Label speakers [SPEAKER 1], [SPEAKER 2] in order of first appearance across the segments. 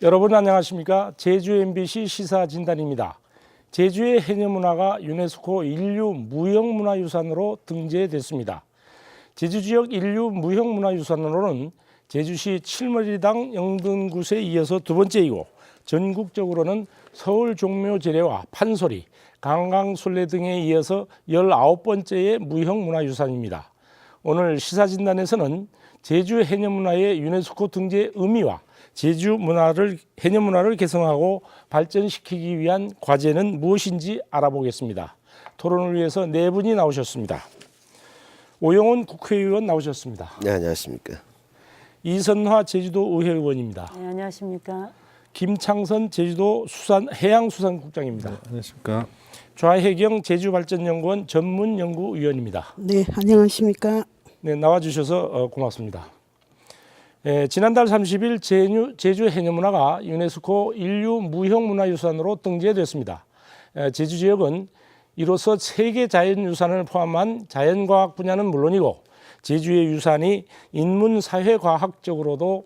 [SPEAKER 1] 여러분 안녕하십니까? 제주 MBC 시사진단입니다. 제주의 해녀문화가 유네스코 인류무형문화유산으로 등재됐습니다. 제주 지역 인류무형문화유산으로는 제주시 칠머리당 영등굿에 이어서 두 번째이고 전국적으로는 서울 종묘제례와 판소리, 강강술래 등에 이어서 19번째의 무형문화유산입니다. 오늘 시사진단에서는 제주 해녀문화의 유네스코 등재 의미와 제주 문화를, 해녀 문화를 개성하고 발전시키기 위한 과제는 무엇인지 알아보겠습니다. 토론을 위해서 네 분이 나오셨습니다. 오영훈 국회의원 나오셨습니다.
[SPEAKER 2] 네, 안녕하십니까.
[SPEAKER 1] 이선화 제주도 의회 의원입니다.
[SPEAKER 3] 네, 안녕하십니까.
[SPEAKER 1] 김창선 제주도 해양수산국장입니다.
[SPEAKER 4] 네, 안녕하십니까.
[SPEAKER 1] 좌혜경 제주발전연구원 전문연구위원입니다.
[SPEAKER 5] 네, 안녕하십니까.
[SPEAKER 1] 네, 나와주셔서 고맙습니다. 지난달 30일 제주 해녀문화가 유네스코 인류무형문화유산으로 등재됐습니다. 제주 지역은 이로써 세계 자연유산을 포함한 자연과학 분야는 물론이고 제주의 유산이 인문사회과학적으로도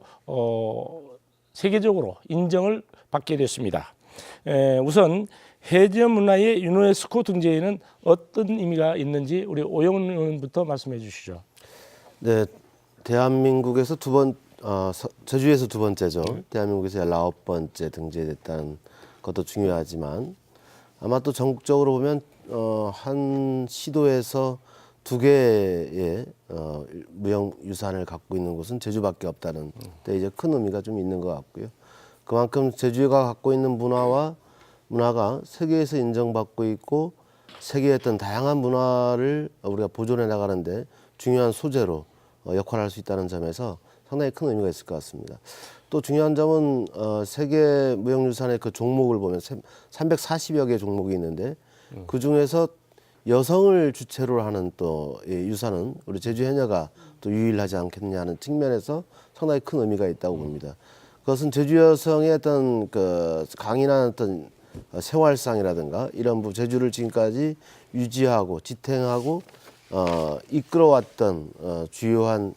[SPEAKER 1] 세계적으로 인정을 받게 됐습니다. 우선 해녀문화의 유네스코 등재에는 어떤 의미가 있는지 우리 오영훈 의원부터 말씀해 주시죠.
[SPEAKER 2] 네, 대한민국에서 제주에서 두 번째죠. 대한민국에서 19번째 등재됐다는 것도 중요하지만 아마 또 전국적으로 보면 한 시도에서 두 개의 무형유산을 갖고 있는 곳은 제주밖에 없다는 데 이제 큰 의미가 좀 있는 것 같고요. 그만큼 제주가 갖고 있는 문화가 세계에서 인정받고 있고 세계의 어떤 다양한 문화를 우리가 보존해 나가는데 중요한 소재로 역할을 할 수 있다는 점에서 상당히 큰 의미가 있을 것 같습니다. 또 중요한 점은 세계 무형유산의 그 종목을 보면 340여 개 종목이 있는데 그 중에서 여성을 주체로 하는 또 유산은 우리 제주 해녀가 또 유일하지 않겠느냐 하는 측면에서 상당히 큰 의미가 있다고 봅니다. 그것은 제주 여성의 어떤 그 강인한 어떤 생활상이라든가 이런 제주를 지금까지 유지하고 지탱하고 이끌어왔던 주요한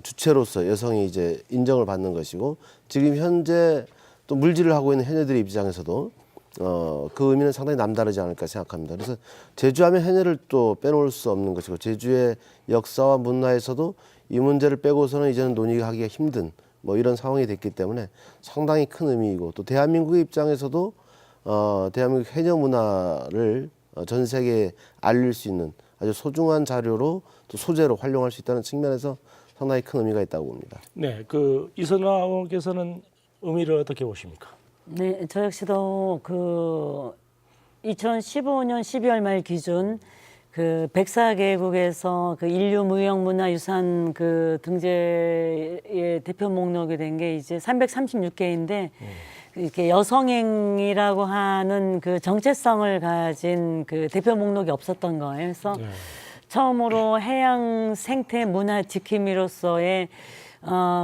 [SPEAKER 2] 주체로서 여성이 이제 인정을 받는 것이고 지금 현재 또 물질을 하고 있는 해녀들의 입장에서도 그 의미는 상당히 남다르지 않을까 생각합니다. 그래서 제주하면 해녀를 또 빼놓을 수 없는 것이고 제주의 역사와 문화에서도 이 문제를 빼고서는 이제는 논의하기가 힘든 뭐 이런 상황이 됐기 때문에 상당히 큰 의미이고 또 대한민국의 입장에서도 대한민국 해녀 문화를 전 세계에 알릴 수 있는 아주 소중한 자료로 또 소재로 활용할 수 있다는 측면에서 상당히 큰 의미가 있다고 봅니다.
[SPEAKER 1] 네, 그 이선화 의원께서는 의미를 어떻게 보십니까?
[SPEAKER 3] 네, 저 역시도 그 2015년 12월 말 기준 그 104개국에서 그 인류무형문화유산 그 등재의 대표 목록이 된 게 이제 336개인데 이렇게 여성행이라고 하는 그 정체성을 가진 그 대표 목록이 없었던 거예요. 그래서 처음으로 해양 생태 문화 지킴이로서의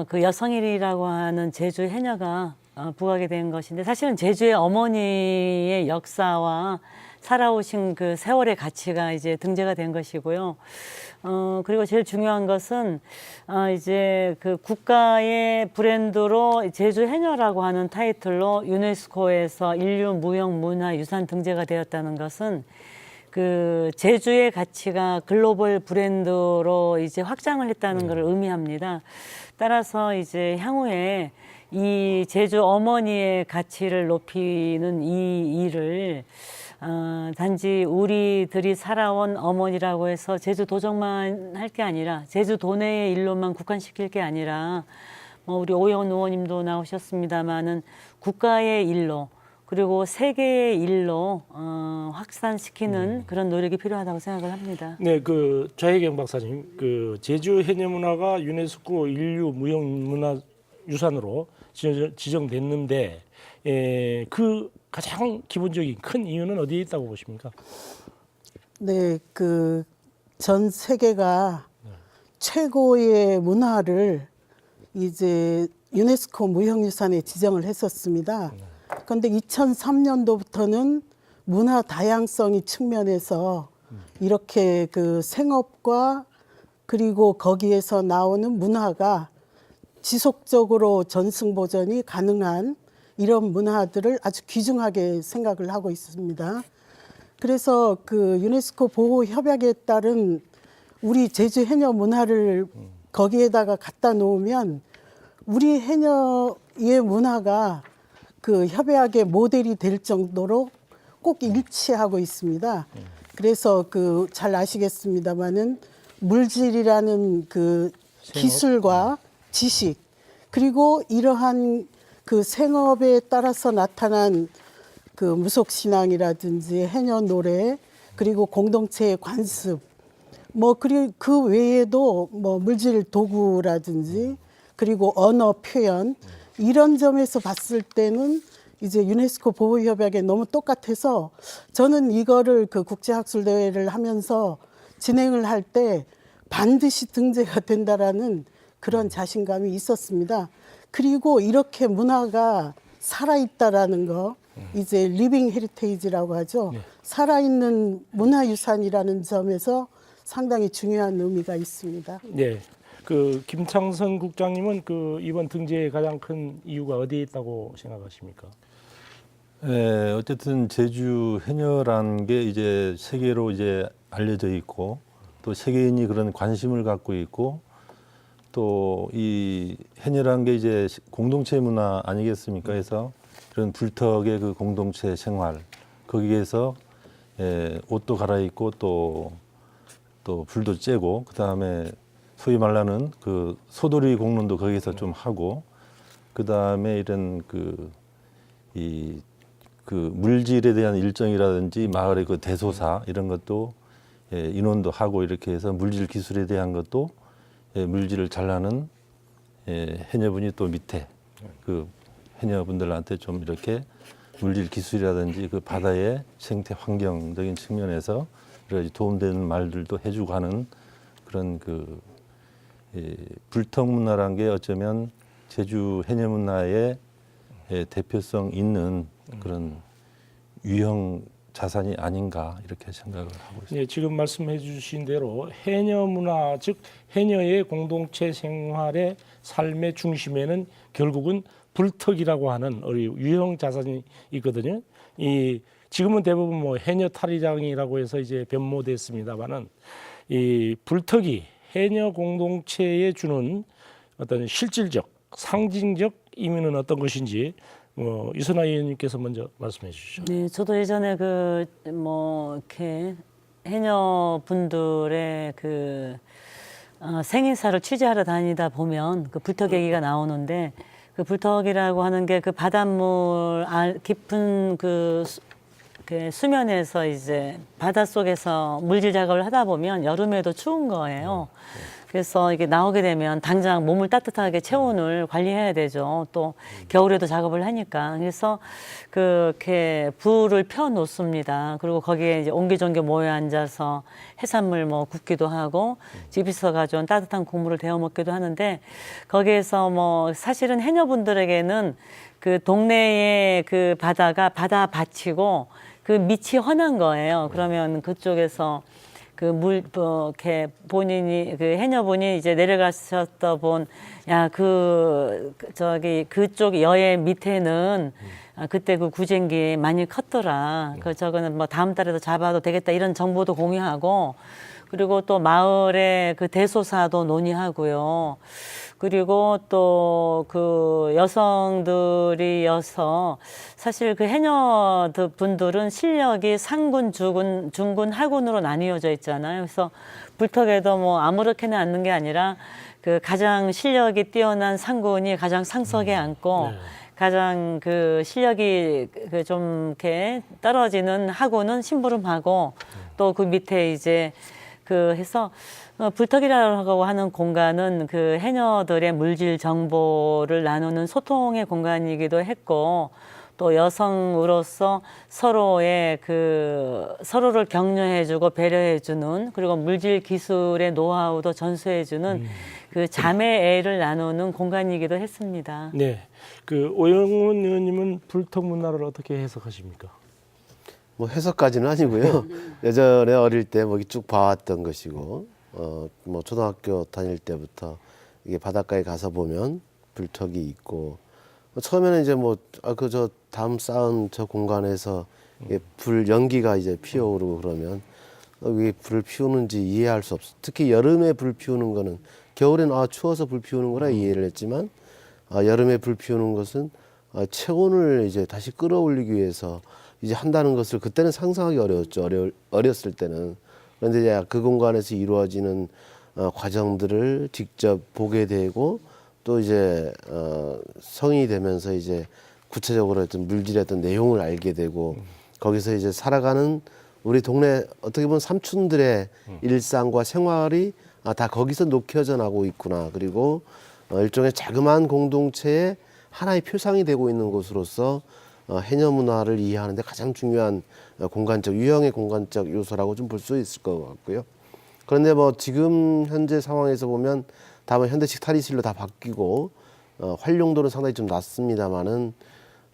[SPEAKER 3] 그 여성일이라고 하는 제주 해녀가 부각이 된 것인데 사실은 제주의 어머니의 역사와 살아오신 그 세월의 가치가 이제 등재가 된 것이고요. 그리고 제일 중요한 것은 이제 그 국가의 브랜드로 제주 해녀라고 하는 타이틀로 유네스코에서 인류무형문화유산 등재가 되었다는 것은 그 제주의 가치가 글로벌 브랜드로 이제 확장을 했다는 것을 의미합니다. 따라서 이제 향후에 이 제주 어머니의 가치를 높이는 이 일을 단지 우리들이 살아온 어머니라고 해서 제주 도정만 할 게 아니라 제주 도내의 일로만 국한시킬 게 아니라 뭐 우리 오영훈 의원님도 나오셨습니다마는 국가의 일로 그리고 세계의 일로 확산시키는 그런 노력이 필요하다고 생각을 합니다.
[SPEAKER 1] 네, 그 좌혜경 박사님, 그 제주 해녀 문화가 유네스코 인류 무형문화유산으로 지정됐는데, 그 가장 기본적인 큰 이유는 어디에 있다고 보십니까?
[SPEAKER 5] 네, 그 전 세계가 최고의 문화를 이제 유네스코 무형유산에 지정을 했었습니다. 그런데 2003년도부터는 문화 다양성이 측면에서 이렇게 그 생업과 그리고 거기에서 나오는 문화가 지속적으로 전승 보전이 가능한 이런 문화들을 아주 귀중하게 생각을 하고 있습니다. 그래서 그 유네스코 보호 협약에 따른 우리 제주 해녀 문화를 거기에다가 갖다 놓으면 우리 해녀의 문화가 그 협약의 모델이 될 정도로 꼭 일치하고 있습니다. 그래서 그 잘 아시겠습니다마는 물질이라는 그 기술과 지식 그리고 이러한 그 생업에 따라서 나타난 그 무속신앙이라든지 해녀 노래 그리고 공동체의 관습 뭐 그리고 그 외에도 뭐 물질 도구라든지 그리고 언어 표현 이런 점에서 봤을 때는 이제 유네스코 보호 협약에 너무 똑같아서 저는 이거를 그 국제학술 대회를 하면서 진행을 할 때 반드시 등재가 된다라는 그런 자신감이 있었습니다. 그리고 이렇게 문화가 살아있다라는 거 이제 리빙 헤리테이지라고 하죠. 살아있는 문화유산이라는 점에서 상당히 중요한 의미가 있습니다.
[SPEAKER 1] 네. 그 김창선 국장님은 그 이번 등재의 가장 큰 이유가 어디에 있다고 생각하십니까?
[SPEAKER 4] 네, 어쨌든 제주 해녀라는 게 이제 세계로 이제 알려져 있고 또 세계인이 그런 관심을 갖고 있고 또 이 해녀라는 게 이제 공동체 문화 아니겠습니까? 그래서 그런 불턱의 그 공동체 생활 거기에서 옷도 갈아입고 또 불도 쬐고 그 다음에 소위 말하는 그 소돌이 공론도 거기서 좀 하고 그 다음에 이런 그 물질에 대한 일정이라든지 마을의 그 대소사 이런 것도 인원도 하고 이렇게 해서 물질 기술에 대한 것도 물질을 잘라는 해녀분이 또 밑에 그 해녀분들한테 좀 이렇게 물질 기술이라든지 그 바다의 생태 환경적인 측면에서 여러 가지 도움되는 말들도 해주고 하는 그런 그 불턱 문화란 게 어쩌면 제주 해녀 문화의 대표성 있는 그런 유형 자산이 아닌가 이렇게 생각을 하고 있습니다.
[SPEAKER 1] 네, 지금 말씀해 주신 대로 해녀 문화 즉 해녀의 공동체 생활의 삶의 중심에는 결국은 불턱이라고 하는 우리 유형 자산이 있거든요. 이 지금은 대부분 뭐 해녀 탈의장이라고 해서 이제 변모됐습니다만은 이 불턱이 해녀 공동체에 주는 어떤 실질적 상징적 의미는 어떤 것인지 이선화 의원님께서 먼저 말씀해 주시죠.
[SPEAKER 3] 네, 저도 예전에 그 뭐 이렇게 해녀 분들의 그 생일사를 취재하러 다니다 보면 그 불턱 얘기가 나오는데 그 불턱이라고 하는 게 그 바닷물 깊은 그 수면에서 이제 바닷속에서 물질 작업을 하다 보면 여름에도 추운 거예요. 그래서 이게 나오게 되면 당장 몸을 따뜻하게 체온을 관리해야 되죠. 또 겨울에도 작업을 하니까. 그래서 그렇게 불을 펴 놓습니다. 그리고 거기에 이제 옹기종기 모여 앉아서 해산물 뭐 굽기도 하고 집에서 가져온 따뜻한 국물을 데워 먹기도 하는데 거기에서 뭐 사실은 해녀분들에게는 그 동네의 그 바다가 바다 밭이고 그 밑이 훤한 거예요. 그러면 그쪽에서 이렇게 본인이, 해녀분이 이제 내려가셨다 그쪽 여의 밑에는 그때 그 구쟁기 많이 컸더라. 저거는 뭐 다음 달에도 잡아도 되겠다. 이런 정보도 공유하고, 그리고 또 마을의 그 대소사도 논의하고요. 그리고 또 그 여성들이어서 사실 그 해녀 분들은 실력이 상군, 중군, 하군으로 나뉘어져 있잖아요. 그래서 불턱에도 뭐 아무렇게나 앉는 게 아니라 그 가장 실력이 뛰어난 상군이 가장 상석에 앉고 가장 그 실력이 좀 이렇게 떨어지는 하군은 심부름하고 또 그 밑에 이제 해서 불턱이라고 하는 공간은 그 해녀들의 물질 정보를 나누는 소통의 공간이기도 했고 또 여성으로서 서로의 서로를 격려해주고 배려해주는 그리고 물질 기술의 노하우도 전수해주는 그 자매애를 나누는 공간이기도 했습니다.
[SPEAKER 1] 네, 그 오영훈 의원님은 불턱 문화를 어떻게 해석하십니까?
[SPEAKER 2] 뭐 해석까지는 아니고요. 예전에 어릴 때 뭐 쭉 봐왔던 것이고, 뭐 초등학교 다닐 때부터 이게 바닷가에 가서 보면 불턱이 있고, 처음에는 이제 뭐 그 저 담 쌓은 저 공간에서 이게 불 연기가 이제 피어오르고 그러면 왜 불을 피우는지 이해할 수 없어. 특히 여름에 불 피우는 거는 겨울엔 추워서 불 피우는 거라 이해를 했지만 여름에 불 피우는 것은 체온을 이제 다시 끌어올리기 위해서 이제 한다는 것을 그때는 상상하기 어려웠죠. 어렸을 때는. 그런데 이제 그 공간에서 이루어지는 과정들을 직접 보게 되고 또 이제 성인이 되면서 이제 구체적으로 어떤 물질의 어떤 내용을 알게 되고 거기서 이제 살아가는 우리 동네 어떻게 보면 삼촌들의 일상과 생활이 다 거기서 녹혀져 나고 있구나. 그리고 일종의 자그마한 공동체의 하나의 표상이 되고 있는 곳으로서 해녀 문화를 이해하는데 가장 중요한 공간적 유형의 공간적 요소라고 좀 볼 수 있을 것 같고요. 그런데 뭐 지금 현재 상황에서 보면 다만 현대식 탈의실로 다 바뀌고 활용도는 상당히 좀 낮습니다만은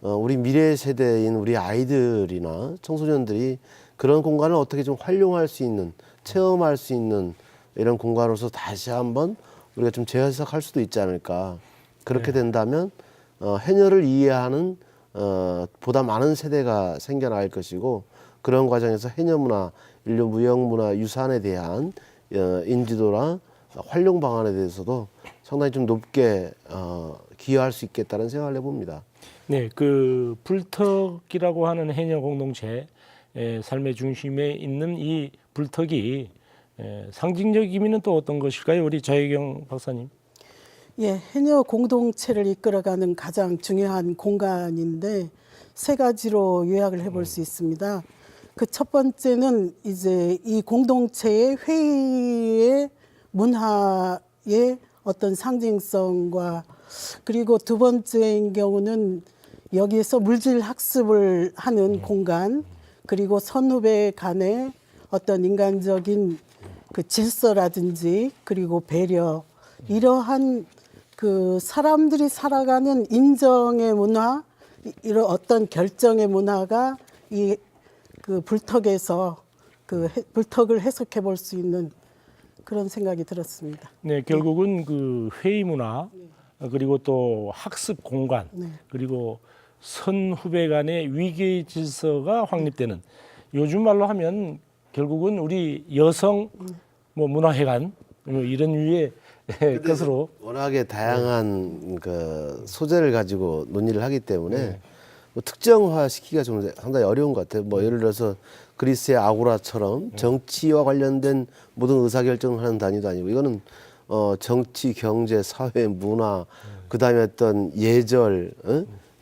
[SPEAKER 2] 우리 미래 세대인 우리 아이들이나 청소년들이 그런 공간을 어떻게 좀 활용할 수 있는 체험할 수 있는 이런 공간으로서 다시 한번 우리가 좀 재해석할 수도 있지 않을까. 그렇게 된다면 해녀를 이해하는 보다 많은 세대가 생겨날 것이고 그런 과정에서 해녀 문화, 인류 무형 문화 유산에 대한 인지도나 활용 방안에 대해서도 상당히 좀 높게 기여할 수 있겠다는 생각을 해봅니다.
[SPEAKER 1] 네, 그 불턱이라고 하는 해녀 공동체 삶의 중심에 있는 이 불턱이 상징적 의미는 또 어떤 것일까요? 우리 자혜경 박사님.
[SPEAKER 5] 예, 해녀 공동체를 이끌어가는 가장 중요한 공간인데 세 가지로 요약을 해볼 수 있습니다. 그 첫 번째는 이제 이 공동체의 회의의 문화의 어떤 상징성과 그리고 두 번째인 경우는 여기에서 물질 학습을 하는 공간 그리고 선후배 간의 어떤 인간적인 그 질서라든지 그리고 배려 이러한 그 사람들이 살아가는 인정의 문화 이런 어떤 결정의 문화가 이 그 불턱에서 그 불턱을 해석해 볼 수 있는 그런 생각이 들었습니다.
[SPEAKER 1] 네, 결국은 그 회의 문화 그리고 또 학습 공간 그리고 선후배 간의 위계의 질서가 확립되는 요즘 말로 하면 결국은 우리 여성 뭐 문화회관 뭐 이런 유의 것으로
[SPEAKER 2] 워낙에 다양한 그 소재를 가지고 논의를 하기 때문에 뭐 특정화 시키기가 좀 상당히 어려운 것 같아요. 뭐 예를 들어서 그리스의 아고라처럼 정치와 관련된 모든 의사결정을 하는 단위도 아니고 이거는 정치, 경제, 사회, 문화, 그다음에 어떤 예절,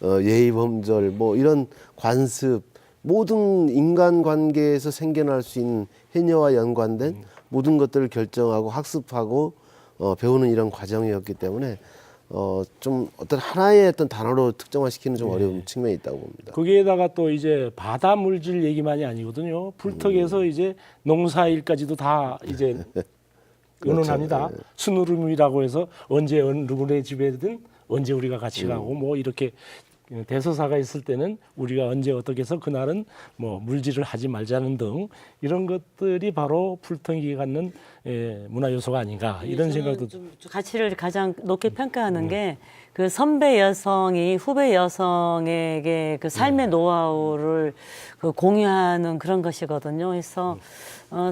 [SPEAKER 2] 예의범절 뭐 이런 관습 모든 인간관계에서 생겨날 수 있는 해녀와 연관된 모든 것들을 결정하고 학습하고 배우는 이런 과정이었기 때문에 좀 어떤 하나의 어떤 단어로 특정화시키는 좀 어려운 측면이 있다고 봅니다.
[SPEAKER 1] 거기에다가 또 이제 바다 물질 얘기만이 아니거든요. 불턱에서 이제 농사일까지도 다 이제 의논합니다. 순우름이라고 해서 언제 누구네 집에든 언제 우리가 같이 가고 뭐 이렇게 대서사가 있을 때는 우리가 언제 어떻게 해서 그날은 뭐 물질을 하지 말자는 등 이런 것들이 바로 불턱이 갖는 문화 요소가 아닌가 이런 생각도
[SPEAKER 3] 좀 가치를 가장 높게 평가하는 게 그 선배 여성이 후배 여성에게 그 삶의 노하우를 그 공유하는 그런 것이거든요. 그래서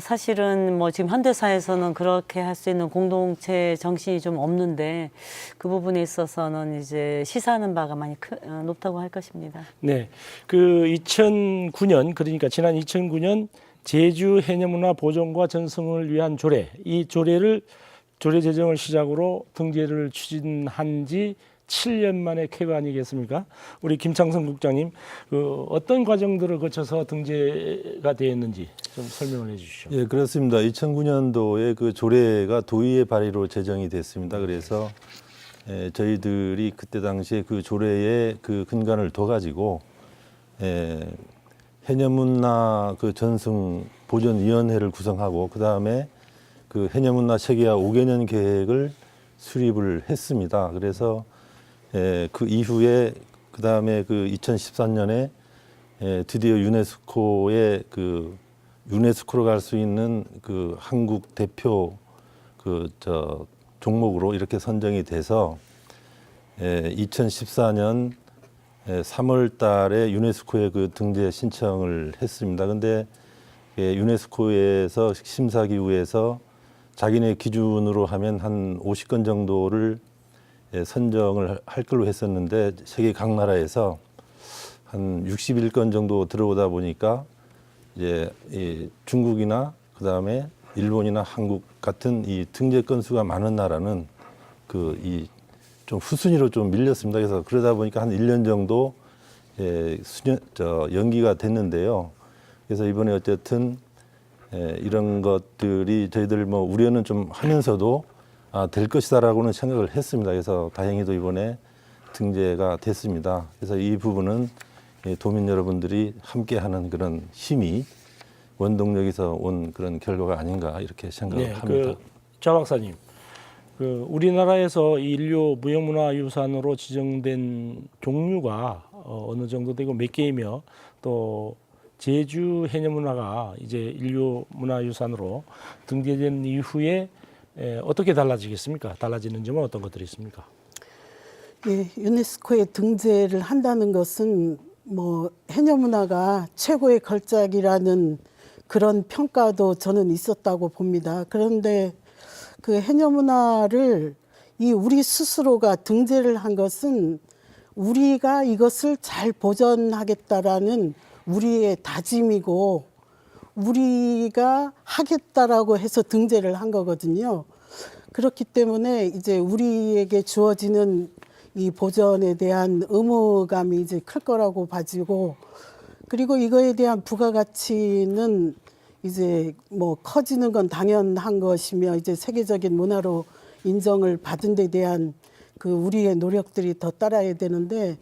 [SPEAKER 3] 사실은 뭐 지금 현대사에서는 그렇게 할 수 있는 공동체 정신이 좀 없는데 그 부분에 있어서는 이제 시사하는 바가 많이 높다고 할 것입니다.
[SPEAKER 1] 네, 그 2009년 그러니까 지난 2009년 제주 해녀문화 보존과 전승을 위한 조례, 이 조례 제정을 시작으로 등재를 추진한 지 7년 만에 쾌거 아니겠습니까? 우리 김창성 국장님, 그 어떤 과정들을 거쳐서 등재가 되었는지 좀 설명을 해주시죠.
[SPEAKER 4] 예, 그렇습니다. 2009년도에 그 조례가 도의회 발의로 제정이 됐습니다. 그래서 저희들이 그때 당시에 그 조례의 그 근간을 둬가지고 해녀문화 그 전승 보존위원회를 구성하고 그 다음에 그 해녀문화 체계화 5개년 계획을 수립을 했습니다. 그래서 그 이후에 그 다음에 그 2013년에 드디어 유네스코에 그 유네스코로 갈 수 있는 그 한국 대표 종목으로 이렇게 선정이 돼서 2014년 3월 달에 유네스코에 그 등재 신청을 했습니다. 근데 유네스코에서 심사기구에서 자기네 기준으로 하면 한 50건 정도를 선정을 할 걸로 했었는데 세계 각 나라에서 한 61건 정도 들어오다 보니까 이제 중국이나 그다음에 일본이나 한국 같은 이 등재 건수가 많은 나라는 좀 후순위로 좀 밀렸습니다. 그래서 그러다 보니까 한 1년 정도 연기가 됐는데요. 그래서 이번에 어쨌든 이런 것들이 저희들 뭐 우려는 좀 하면서도 될 것이다라고는 생각을 했습니다. 그래서 다행히도 이번에 등재가 됐습니다. 그래서 이 부분은 도민 여러분들이 함께하는 그런 힘이 원동력에서 온 그런 결과가 아닌가 이렇게 생각을 합니다.
[SPEAKER 1] 자 박사님, 우리나라에서 이 인류 무형문화유산으로 지정된 종류가 어느 정도 되고 몇 개이며 또 제주 해녀문화가 이제 인류 문화유산으로 등재된 이후에 어떻게 달라지겠습니까? 달라지는 점은 어떤 것들이 있습니까?
[SPEAKER 5] 예, 유네스코에 등재를 한다는 것은 뭐 해녀문화가 최고의 걸작이라는 그런 평가도 저는 있었다고 봅니다. 그런데 그 해녀문화를 우리 스스로가 등재를 한 것은 우리가 이것을 잘 보존하겠다라는 우리의 다짐이고 우리가 하겠다라고 해서 등재를 한 거거든요. 그렇기 때문에 이제 우리에게 주어지는 이 보존에 대한 의무감이 이제 클 거라고 봐지고, 그리고 이거에 대한 부가가치는 이제 뭐 커지는 건 당연한 것이며 이제 세계적인 문화로 인정을 받은 데 대한 그 우리의 노력들이 더 따라야 되는데,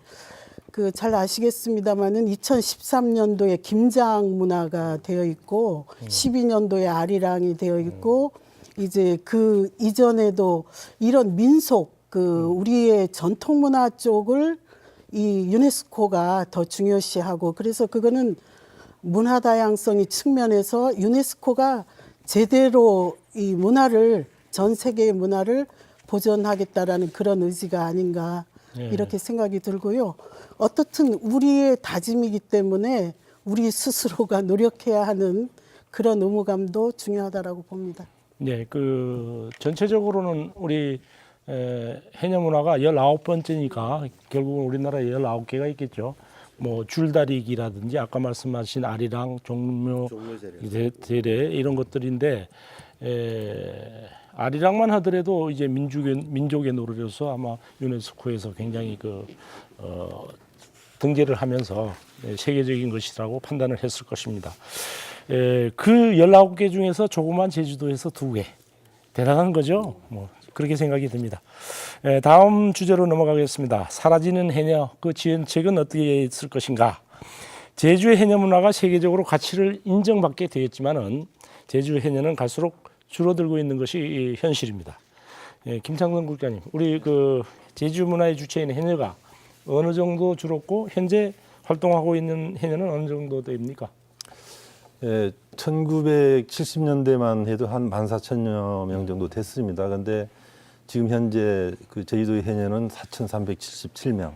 [SPEAKER 5] 그 잘 아시겠습니다마는 2013년도에 김장 문화가 되어 있고 12년도에 아리랑이 되어 있고 이제 그 이전에도 이런 민속 우리의 전통 문화 쪽을 이 유네스코가 더 중요시하고, 그래서 그거는 문화 다양성의 측면에서 유네스코가 제대로 이 문화를 전 세계의 문화를 보존하겠다라는 그런 의지가 아닌가 이렇게 생각이 들고요. 어떻든 우리의 다짐이기 때문에 우리 스스로가 노력해야 하는 그런 의무감도 중요하다라고 봅니다.
[SPEAKER 1] 네, 전체적으로는 우리 해녀 문화가 19번째니까 결국은 우리나라에 19개가 있겠죠. 뭐 줄다리기라든지 아까 말씀하신 아리랑, 종묘 대례 이런 것들인데 아리랑만 하더라도 이제 민족의 노래로서 아마 유네스코에서 굉장히 등재를 하면서 세계적인 것이라고 판단을 했을 것입니다. 그 19개 중에서 조그만 제주도에서 2개. 대단한 거죠. 뭐 그렇게 생각이 듭니다. 다음 주제로 넘어가겠습니다. 사라지는 해녀, 그 지연책은 어떻게 있을 것인가? 제주의 해녀 문화가 세계적으로 가치를 인정받게 되었지만은 제주 해녀는 갈수록 줄어들고 있는 것이 현실입니다. 김창선 국장님, 우리 제주 문화의 주체인 해녀가 어느 정도 줄었고 현재 활동하고 있는 해녀는 어느 정도 됩니까?
[SPEAKER 4] 1970년대만 해도 한 14,000여 명 정도 됐습니다. 그런데 지금 현재 제주도의 해녀는 4,377명.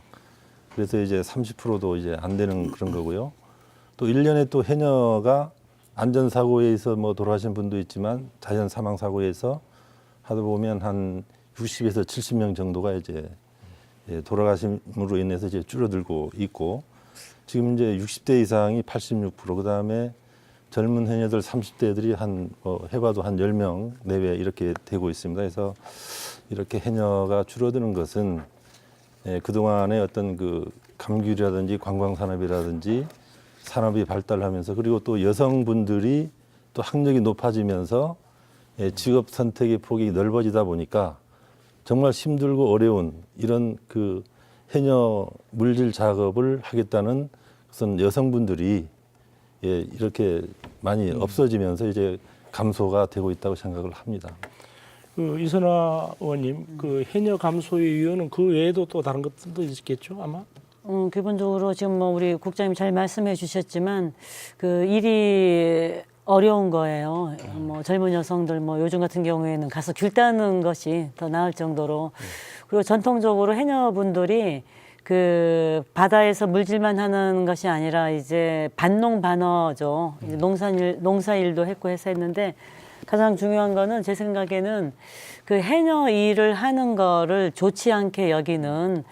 [SPEAKER 4] 그래서 이제 30%도 이제 안 되는 그런 거고요. 또 1년에 또 해녀가 안전사고에 의해서 뭐 돌아가신 분도 있지만 자연 사망 사고에서 하다 보면 한 60에서 70명 정도가 이제 돌아가심으로 인해서 이제 줄어들고 있고, 지금 이제 60대 이상이 86%, 그다음에 젊은 해녀들 30대들이 해봐도 한 10명 내외 이렇게 되고 있습니다. 그래서 이렇게 해녀가 줄어드는 것은 그동안의 어떤 감귤이라든지 관광산업이라든지 산업이 발달하면서, 그리고 또 여성분들이 또 학력이 높아지면서 직업 선택의 폭이 넓어지다 보니까 정말 힘들고 어려운 이런 해녀 물질 작업을 하겠다는 그런 여성분들이 이렇게 많이 없어지면서 이제 감소가 되고 있다고 생각을 합니다.
[SPEAKER 1] 이선화 의원님, 해녀 감소의 이유는 그 외에도 또 다른 것들도 있겠죠, 아마?
[SPEAKER 3] 기본적으로 지금 뭐 우리 국장님 잘 말씀해 주셨지만 일이 어려운 거예요. 뭐 젊은 여성들 뭐 요즘 같은 경우에는 가서 귤 따는 것이 더 나을 정도로, 그리고 전통적으로 해녀분들이 그 바다에서 물질만 하는 것이 아니라 이제 반농반어죠. 이제 농사일도 했고 해서 했는데 가장 중요한 거는 제 생각에는 그 해녀 일을 하는 거를 좋지 않게 여기는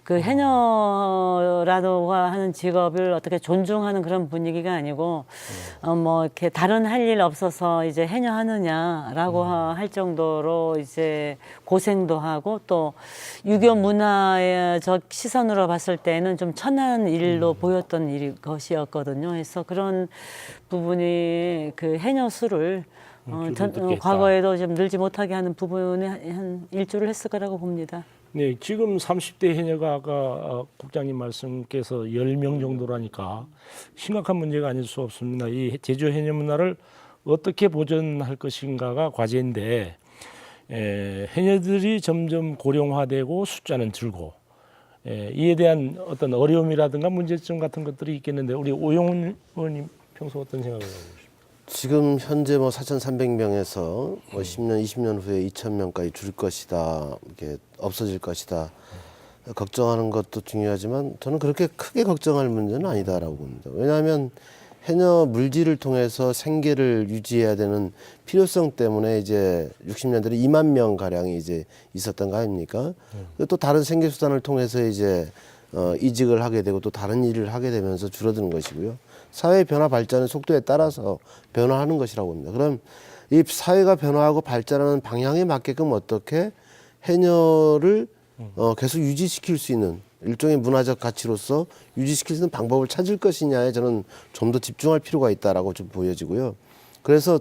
[SPEAKER 3] 그 해녀라고 하는 직업을 어떻게 존중하는 그런 분위기가 아니고 뭐 이렇게 다른 할 일 없어서 이제 해녀 하느냐라고 할 정도로 이제 고생도 하고 또 유교 문화의 시선으로 봤을 때는 좀 천한 일로 보였던 것이었거든요. 그래서 그런 부분이 그 해녀 수를 과거에도 좀 늘지 못하게 하는 부분에 한 일조를 했을 거라고 봅니다.
[SPEAKER 1] 네, 지금 30대 해녀가 아까 국장님 말씀께서 10명 정도라니까 심각한 문제가 아닐 수 없습니다. 이 제주 해녀 문화를 어떻게 보존할 것인가가 과제인데 해녀들이 점점 고령화되고 숫자는 줄고 이에 대한 어떤 어려움이라든가 문제점 같은 것들이 있겠는데 우리 오영훈 의원님 평소 어떤 생각을 하고 계십니까?
[SPEAKER 2] 지금 현재 뭐 4,300명에서 뭐 10년, 20년 후에 2,000명까지 줄 것이다, 이렇게 없어질 것이다 걱정하는 것도 중요하지만 저는 그렇게 크게 걱정할 문제는 아니다라고 봅니다. 왜냐하면 해녀 물질을 통해서 생계를 유지해야 되는 필요성 때문에 이제 60년대에 2만 명 가량이 이제 있었던 거 아닙니까? 또 다른 생계 수단을 통해서 이제 이직을 하게 되고 또 다른 일을 하게 되면서 줄어드는 것이고요. 사회 변화 발전의 속도에 따라서 변화하는 것이라고 봅니다. 그럼 이 사회가 변화하고 발전하는 방향에 맞게끔 어떻게 해녀를 계속 유지시킬 수 있는 일종의 문화적 가치로서 유지시킬 수 있는 방법을 찾을 것이냐에 저는 좀 더 집중할 필요가 있다라고 좀 보여지고요. 그래서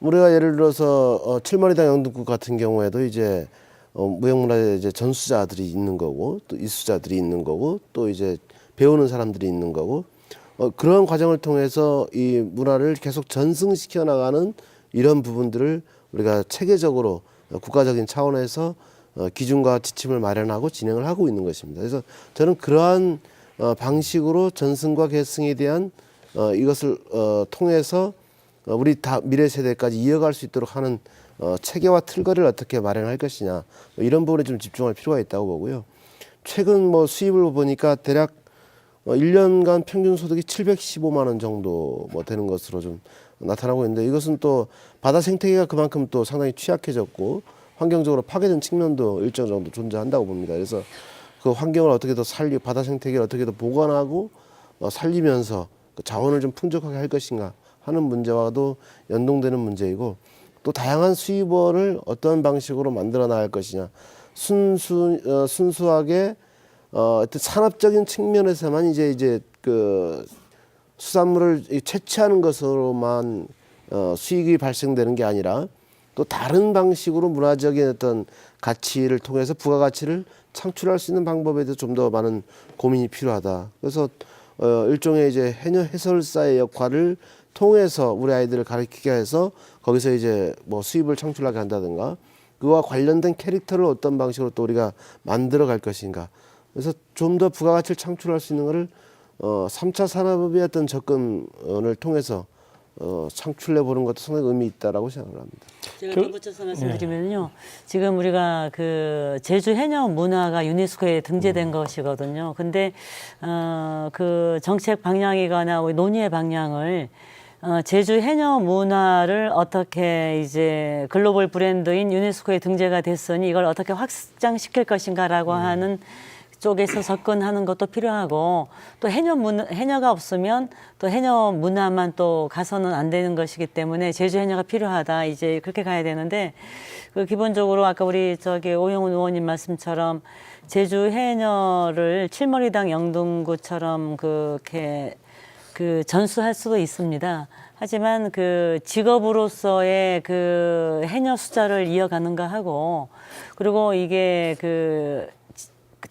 [SPEAKER 2] 우리가 예를 들어서 칠머리당 영등국 같은 경우에도 이제 무형문화재 이제 전수자들이 있는 거고 또 이수자들이 있는 거고 또 이제 배우는 사람들이 있는 거고 그런 과정을 통해서 이 문화를 계속 전승시켜 나가는 이런 부분들을 우리가 체계적으로 국가적인 차원에서 기준과 지침을 마련하고 진행을 하고 있는 것입니다. 그래서 저는 그러한 방식으로 전승과 계승에 대한 이것을 통해서 우리 미래 세대까지 이어갈 수 있도록 하는 체계와 틀거리를 어떻게 마련할 것이냐 이런 부분에 좀 집중할 필요가 있다고 보고요. 최근 뭐 수입을 보니까 대략 1년간 평균 소득이 715만 원 정도 뭐 되는 것으로 좀 나타나고 있는데 이것은 또 바다 생태계가 그만큼 또 상당히 취약해졌고 환경적으로 파괴된 측면도 일정 정도 존재한다고 봅니다. 그래서 그 환경을 어떻게 더 바다 생태계를 어떻게 더 보관하고 살리면서 그 자원을 좀 풍족하게 할 것인가 하는 문제와도 연동되는 문제이고 또 다양한 수입원을 어떤 방식으로 만들어 나갈 것이냐 순수하게 어떤 산업적인 측면에서만 이제 그 수산물을 채취하는 것으로만 수익이 발생되는 게 아니라 또 다른 방식으로 문화적인 어떤 가치를 통해서 부가가치를 창출할 수 있는 방법에 대해서 좀 더 많은 고민이 필요하다. 그래서 일종의 이제 해녀 해설사의 역할을 통해서 우리 아이들을 가르치게 해서 거기서 이제 뭐 수입을 창출하게 한다든가 그와 관련된 캐릭터를 어떤 방식으로 또 우리가 만들어 갈 것인가. 그래서 좀 더 부가가치를 창출할 수 있는 것을 3차 산업의 어떤 접근을 통해서 창출해 보는 것도 상당히 의미 있다라고 생각을 합니다.
[SPEAKER 3] 제가 덧붙여서 말씀드리면요. 지금 우리가 그 제주 해녀 문화가 유네스코에 등재된 것이거든요. 근데 그 정책 방향이거나 우리 논의의 방향을 제주 해녀 문화를 어떻게 이제 글로벌 브랜드인 유네스코에 등재가 됐으니 이걸 어떻게 확장시킬 것인가라고 하는 쪽에서 접근하는 것도 필요하고 또 해녀가 없으면 또 해녀 문화만 또 가서는 안 되는 것이기 때문에 제주 해녀가 필요하다 이제 그렇게 가야 되는데 그 기본적으로 아까 우리 오영훈 의원님 말씀처럼 제주 해녀를 칠머리당 영등구처럼 그렇게 그 전수할 수도 있습니다. 하지만 그 직업으로서의 그 해녀 숫자를 이어가는가 하고 그리고 이게 그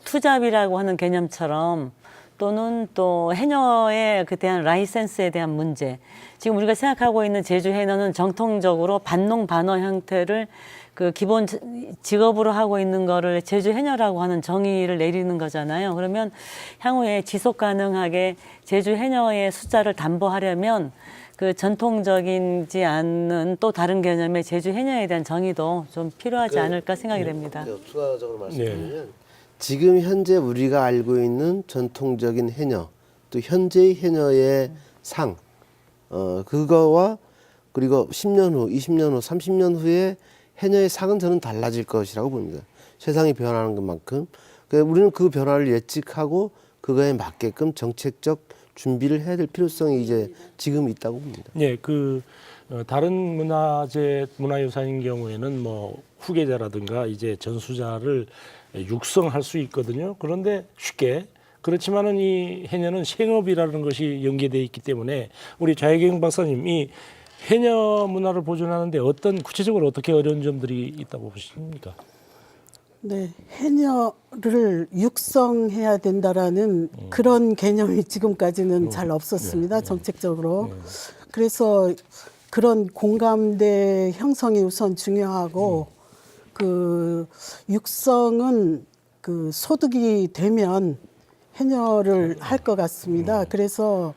[SPEAKER 3] 투잡이라고 하는 개념처럼 또는 또 해녀에 대한 라이센스에 대한 문제. 지금 우리가 생각하고 있는 제주 해녀는 정통적으로 반농 반어 형태를 그 기본 직업으로 하고 있는 거를 제주 해녀라고 하는 정의를 내리는 거잖아요. 그러면 향후에 지속 가능하게 제주 해녀의 숫자를 담보하려면 그 전통적이지 않는 또 다른 개념의 제주 해녀에 대한 정의도 좀 필요하지 않을까 생각이 됩니다.
[SPEAKER 2] 추가적으로 말씀드리면 지금 현재 우리가 알고 있는 전통적인 해녀, 또 현재의 해녀의 상, 그거와 그리고 10년 후, 20년 후, 30년 후에 해녀의 상은 저는 달라질 것이라고 봅니다. 세상이 변하는 것만큼. 그러니까 우리는 그 변화를 예측하고 그거에 맞게끔 정책적 준비를 해야 될 필요성이 이제 지금 있다고 봅니다.
[SPEAKER 1] 예, 다른 문화유산인 경우에는 뭐 후계자라든가 이제 전수자를 육성할 수 있거든요. 그런데 쉽게 그렇지만은 이 해녀는 생업이라는 것이 연계되어 있기 때문에 우리 좌혜경 박사님 이 해녀 문화를 보존하는데 구체적으로 어떻게 어려운 점들이 있다고 보십니까?
[SPEAKER 5] 네, 해녀를 육성해야 된다라는 그런 개념이 지금까지는 잘 없었습니다. 정책적으로. 그래서 그런 공감대 형성이 우선 중요하고 그 육성은 그 소득이 되면 해녀를 할 것 같습니다. 그래서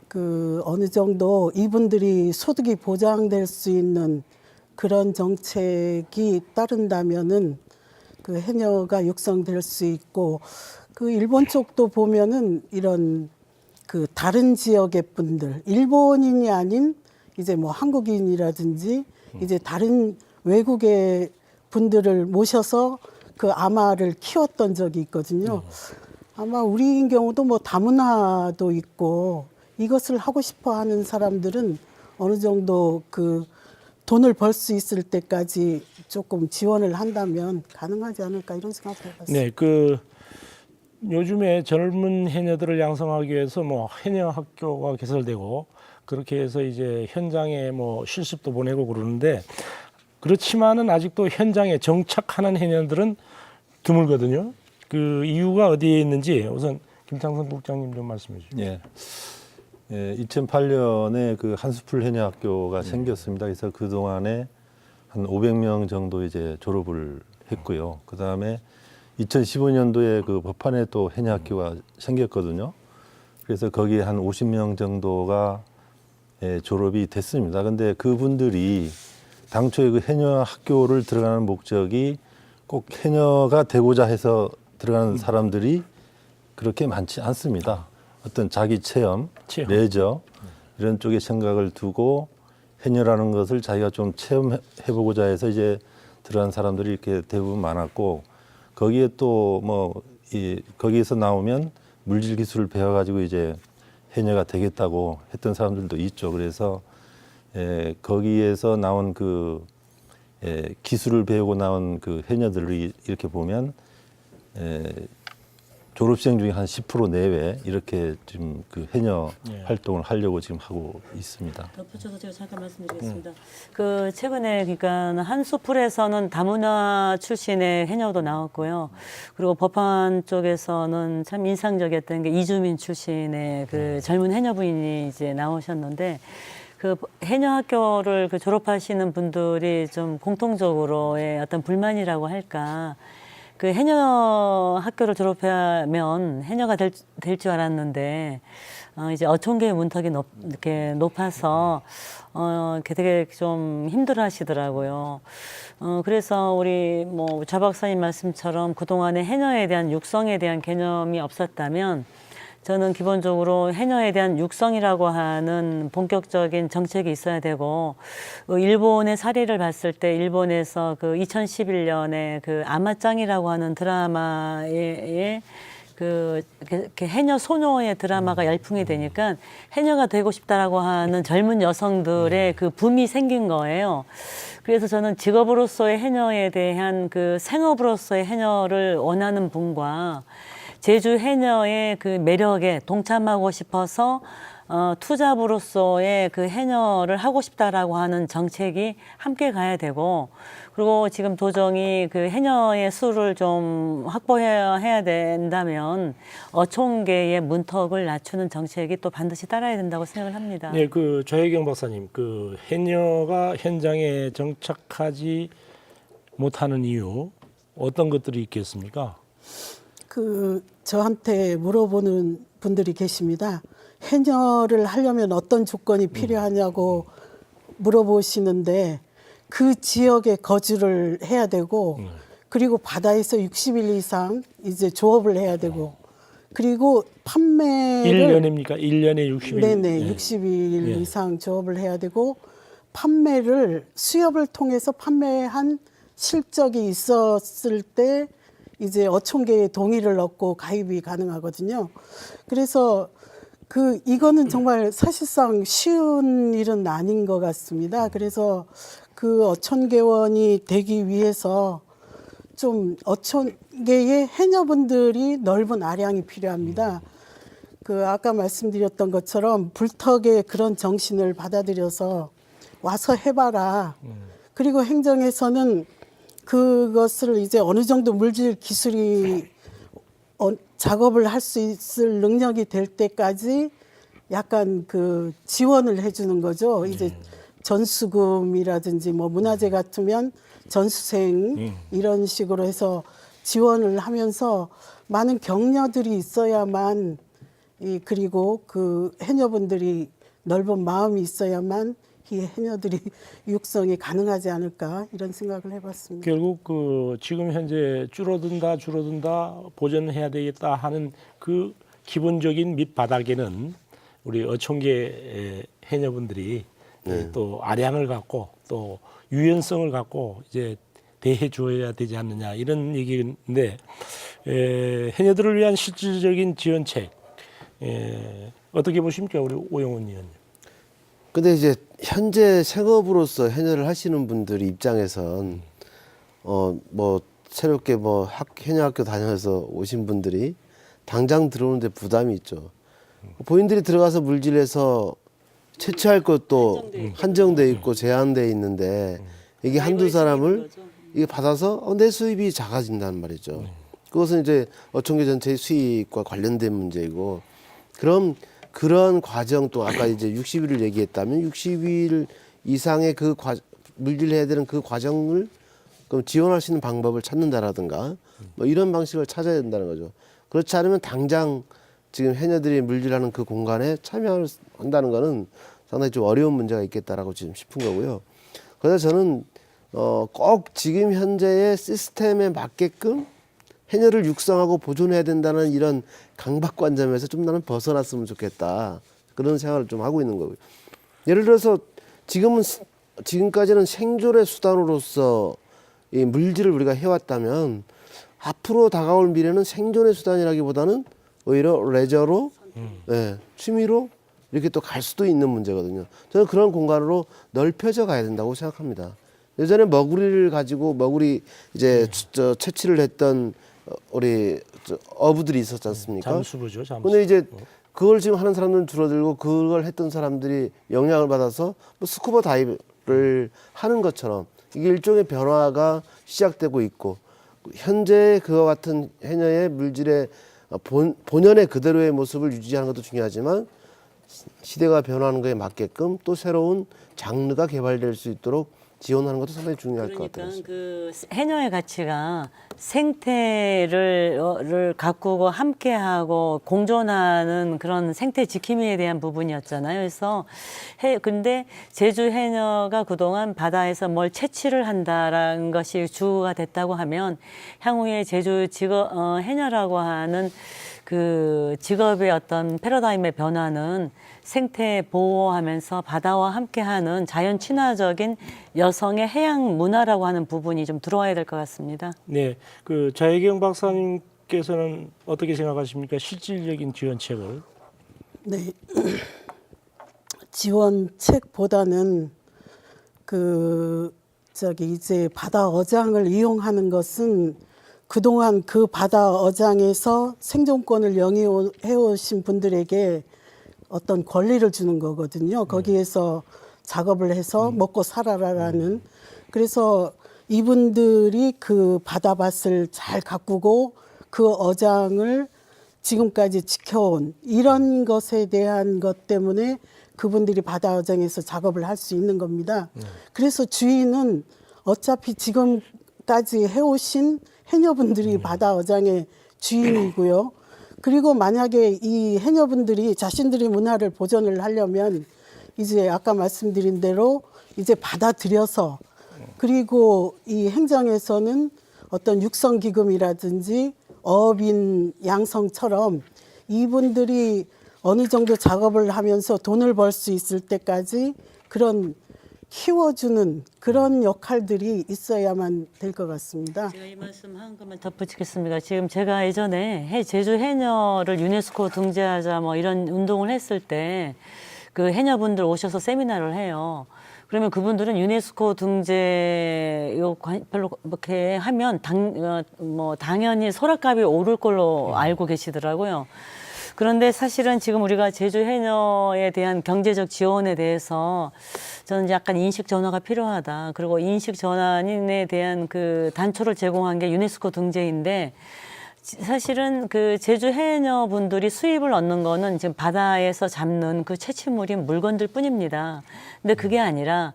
[SPEAKER 5] 그 어느 정도 이분들이 소득이 보장될 수 있는 그런 정책이 따른다면은 그 해녀가 육성될 수 있고, 그 일본 쪽도 보면은 이런 그 다른 지역의 분들, 일본인이 아닌 이제 뭐 한국인이라든지 이제 다른 외국의 분들을 모셔서 그 아마를 키웠던 적이 있거든요. 아마 우리인 경우도 뭐 다문화도 있고, 이것을 하고 싶어 하는 사람들은 어느 정도 그 돈을 벌 수 있을 때까지 조금 지원을 한다면 가능하지 않을까 이런 생각을 해봤습니다.
[SPEAKER 1] 네, 요즘에 젊은 해녀들을 양성하기 위해서 뭐 해녀 학교가 개설되고 그렇게 해서 이제 현장에 뭐 실습도 보내고 그러는데 그렇지만은 아직도 현장에 정착하는 해녀들은 드물거든요. 그 이유가 어디에 있는지 우선 김창선 국장님 좀 말씀해 주시죠.
[SPEAKER 4] 예. 2008년에 그 한수풀 해녀학교가 생겼습니다. 그래서 그 동안에 한 500명 정도 이제 졸업을 했고요. 그 다음에 2015년도에 그 법한에 또 해녀학교가 생겼거든요. 그래서 거기에 한 50명 정도가 졸업이 됐습니다. 근데 그분들이 당초에 그 해녀학교를 들어가는 목적이 꼭 해녀가 되고자 해서 들어가는 사람들이 그렇게 많지 않습니다. 어떤 자기 체험, 레저 이런 쪽에 생각을 두고 해녀라는 것을 자기가 좀 체험해보고자 해서 이제 들어간 사람들이 이렇게 대부분 많았고 거기에 또 뭐 거기에서 나오면 물질 기술을 배워가지고 이제 해녀가 되겠다고 했던 사람들도 있죠. 그래서 거기에서 나온 그 기술을 배우고 나온 그 해녀들이 이렇게 보면 졸업생 중에 한 10% 내외 이렇게 지금 그 해녀 활동을 하려고 지금 하고 있습니다.
[SPEAKER 3] 덧붙여서 제가 잠깐 말씀드리겠습니다. 그 최근에 그러니까 한수풀에서는 다문화 출신의 해녀도 나왔고요. 그리고 법한 쪽에서는 참 인상적이었던 게 이주민 출신의 그 젊은 해녀부인이 이제 나오셨는데 그 해녀 학교를 그 졸업하시는 분들이 좀 공통적으로의 어떤 불만이라고 할까. 그 해녀 학교를 졸업하면 해녀가 될 줄 알았는데 이제 어촌계의 문턱이 이렇게 높아서 이렇게 되게 좀 힘들어하시더라고요. 그래서 우리 뭐 좌 박사님 말씀처럼 그 동안에 해녀에 대한 육성에 대한 개념이 없었다면. 저는 기본적으로 해녀에 대한 육성이라고 하는 본격적인 정책이 있어야 되고, 일본의 사례를 봤을 때 일본에서 그 2011년에 그 아마짱이라고 하는 드라마에 그 해녀 소녀의 드라마가 열풍이 되니까 해녀가 되고 싶다라고 하는 젊은 여성들의 그 붐이 생긴 거예요. 그래서 저는 직업으로서의 해녀에 대한 그 생업으로서의 해녀를 원하는 분과 제주 해녀의 그 매력에 동참하고 싶어서 투잡으로서의 그 해녀를 하고 싶다라고 하는 정책이 함께 가야 되고, 그리고 지금 도정이 그 해녀의 수를 좀 확보해야 된다면 어촌계의 문턱을 낮추는 정책이 또 반드시 따라야 된다고 생각을 합니다.
[SPEAKER 1] 네, 그 좌혜경 박사님, 그 해녀가 현장에 정착하지 못하는 이유 어떤 것들이 있겠습니까?
[SPEAKER 5] 그 저한테 물어보는 분들이 계십니다. 해녀를 하려면 어떤 조건이 필요하냐고 물어보시는데 그 지역에 거주를 해야 되고 그리고 바다에서 60일 이상 이제 조업을 해야 되고 그리고 판매를
[SPEAKER 1] 1년입니까? 1년에 60일.
[SPEAKER 5] 네네 60일
[SPEAKER 1] 예.
[SPEAKER 5] 이상 조업을 해야 되고 판매를 수협을 통해서 판매한 실적이 있었을 때 이제 어촌계의 동의를 얻고 가입이 가능하거든요. 그래서 이거는 정말 사실상 쉬운 일은 아닌 것 같습니다. 그래서 그 어촌계원이 되기 위해서 좀 어촌계의 해녀분들이 넓은 아량이 필요합니다. 아까 말씀드렸던 것처럼 불턱의 그런 정신을 받아들여서 와서 해봐라. 그리고 행정에서는 그것을 이제 어느 정도 물질 기술이 작업을 할 수 있을 능력이 될 때까지 약간 지원을 해주는 거죠. 이제 전수금이라든지 뭐 문화재 같으면 전수생 이런 식으로 해서 지원을 하면서 많은 격려들이 있어야만 그리고 해녀분들이 넓은 마음이 있어야만 이 해녀들이 육성이 가능하지 않을까 이런 생각을 해봤습니다.
[SPEAKER 1] 결국 지금 현재 줄어든다 보존해야 되겠다 하는 그 기본적인 밑바닥에는 우리 어촌계 해녀분들이 또 아량을 갖고 또 유연성을 갖고 이제 대해 주어야 되지 않느냐 이런 얘기인데 해녀들을 위한 실질적인 지원책 어떻게 보십니까 우리 오영훈 의원님?
[SPEAKER 2] 근데 이제 현재 생업으로서 해녀를 하시는 분들 입장에선 뭐 새롭게 뭐 해녀학교 다녀서 오신 분들이 당장 들어오는데 부담이 있죠. 본인들이 들어가서 물질해서 채취할 것도 한정돼 있고 제한돼 있는데 이게 한두 사람을 이게 받아서 내 수입이 작아진다는 말이죠. 그것은 이제 어촌계 전체의 수익과 관련된 문제이고 그런 과정 또 아까 이제 60일을 얘기했다면 60일 이상의 물질해야 되는 그 과정을 그럼 지원할 수 있는 방법을 찾는다라든가 뭐 이런 방식을 찾아야 된다는 거죠. 그렇지 않으면 당장 지금 해녀들이 물질하는 그 공간에 참여한다는 거는 상당히 좀 어려운 문제가 있겠다라고 지금 싶은 거고요. 그래서 저는 꼭 지금 현재의 시스템에 맞게끔 해녀를 육성하고 보존해야 된다는 이런 강박관점에서 좀 나는 벗어났으면 좋겠다. 그런 생각을 좀 하고 있는 거고요. 예를 들어서 지금까지는 생존의 수단으로서 이 물질을 우리가 해왔다면 앞으로 다가올 미래는 생존의 수단이라기보다는 오히려 레저로 취미로 이렇게 또 갈 수도 있는 문제거든요. 저는 그런 공간으로 넓혀져 가야 된다고 생각합니다. 예전에 머구리를 가지고 이제 채취를 했던 우리 어부들이 있었지 않습니까?
[SPEAKER 1] 잠수부죠, 잠수.
[SPEAKER 2] 근데 이제 그걸 지금 하는 사람들은 줄어들고 그걸 했던 사람들이 영향을 받아서 뭐 스쿠버 다이브를 하는 것처럼 이게 일종의 변화가 시작되고 있고 현재 그와 같은 해녀의 물질의 본연의 그대로의 모습을 유지하는 것도 중요하지만 시대가 변화하는 것에 맞게끔 또 새로운 장르가 개발될 수 있도록 지원하는 것도 상당히 중요할 것 같아요.
[SPEAKER 3] 해녀의 가치가 생태를 가꾸고 함께하고 공존하는 그런 생태 지킴이에 대한 부분이었잖아요. 그래서 근데 제주 해녀가 그동안 바다에서 뭘 채취를 한다라는 것이 주가 됐다고 하면 향후에 제주 해녀라고 하는 그 직업의 어떤 패러다임의 변화는 생태 보호하면서 바다와 함께하는 자연 친화적인 여성의 해양 문화라고 하는 부분이 좀 들어와야 될 것 같습니다.
[SPEAKER 1] 네, 자혜경 박사님께서는 어떻게 생각하십니까? 실질적인 지원책을?
[SPEAKER 5] 네, 지원책보다는 이제 바다 어장을 이용하는 것은 그동안 그 바다 어장에서 생존권을 영위해 오신 분들에게 어떤 권리를 주는 거거든요. 거기에서 작업을 해서 먹고 살아라라는. 그래서 이분들이 그 바다밭을 잘 가꾸고 그 어장을 지금까지 지켜온 이런 것에 대한 것 때문에 그분들이 바다 어장에서 작업을 할 수 있는 겁니다. 그래서 주인은 어차피 지금까지 해오신 해녀분들이 바다 어장의 주인이고요. 그리고 만약에 이 해녀분들이 자신들의 문화를 보존을 하려면 이제 아까 말씀드린 대로 이제 받아들여서 그리고 이 행정에서는 어떤 육성기금이라든지 어업인 양성처럼 이분들이 어느 정도 작업을 하면서 돈을 벌 수 있을 때까지 그런 키워주는 그런 역할들이 있어야만 될 것 같습니다.
[SPEAKER 3] 제가 이 말씀 한 것만 덧붙이겠습니다. 지금 제가 예전에 제주 해녀를 유네스코 등재하자 뭐 이런 운동을 했을 때 그 해녀분들 오셔서 세미나를 해요. 그러면 그분들은 유네스코 등재 별로 이렇게 하면 당연히 소라값이 오를 걸로 알고 계시더라고요. 그런데 사실은 지금 우리가 제주 해녀에 대한 경제적 지원에 대해서 저는 약간 인식 전환가 필요하다. 그리고 인식 전환에 대한 그 단초를 제공한 게 유네스코 등재인데 사실은 그 제주 해녀 분들이 수입을 얻는 거는 지금 바다에서 잡는 그 채취물인 물건들 뿐입니다. 근데 그게 아니라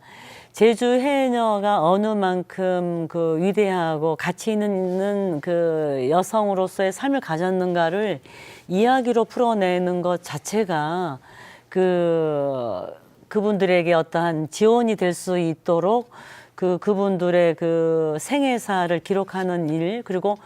[SPEAKER 3] 제주 해녀가 어느 만큼 그 위대하고 가치 있는 그 여성으로서의 삶을 가졌는가를 이야기로 풀어내는 것 자체가 그분들에게 어떠한 지원이 될 수 있도록 그분들의 그 생애사를 기록하는 일, 그리고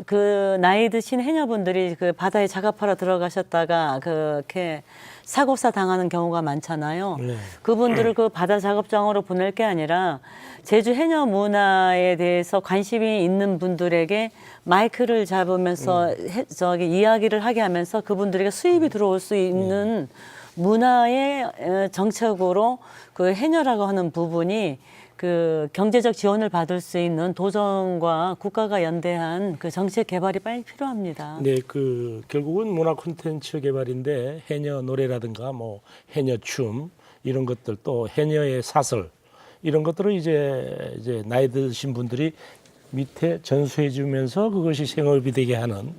[SPEAKER 3] 그 나이 드신 해녀분들이 그 바다에 작업하러 들어가셨다가 그렇게 사고사 당하는 경우가 많잖아요.
[SPEAKER 1] 네.
[SPEAKER 3] 그분들을 그 바다 작업장으로 보낼 게 아니라 제주 해녀 문화에 대해서 관심이 있는 분들에게 마이크를 잡으면서 저기 이야기를 하게 하면서 그분들에게 수입이 들어올 수 있는 문화의 정책으로 그 해녀라고 하는 부분이 그 경제적 지원을 받을 수 있는 도정과 국가가 연대한 그 정책 개발이 빨리 필요합니다.
[SPEAKER 1] 네, 그 결국은 문화 콘텐츠 개발인데 해녀 노래라든가 뭐 해녀 춤 이런 것들 또 해녀의 사설 이런 것들을 이제 나이 드신 분들이 밑에 전수해 주면서 그것이 생업이 되게 하는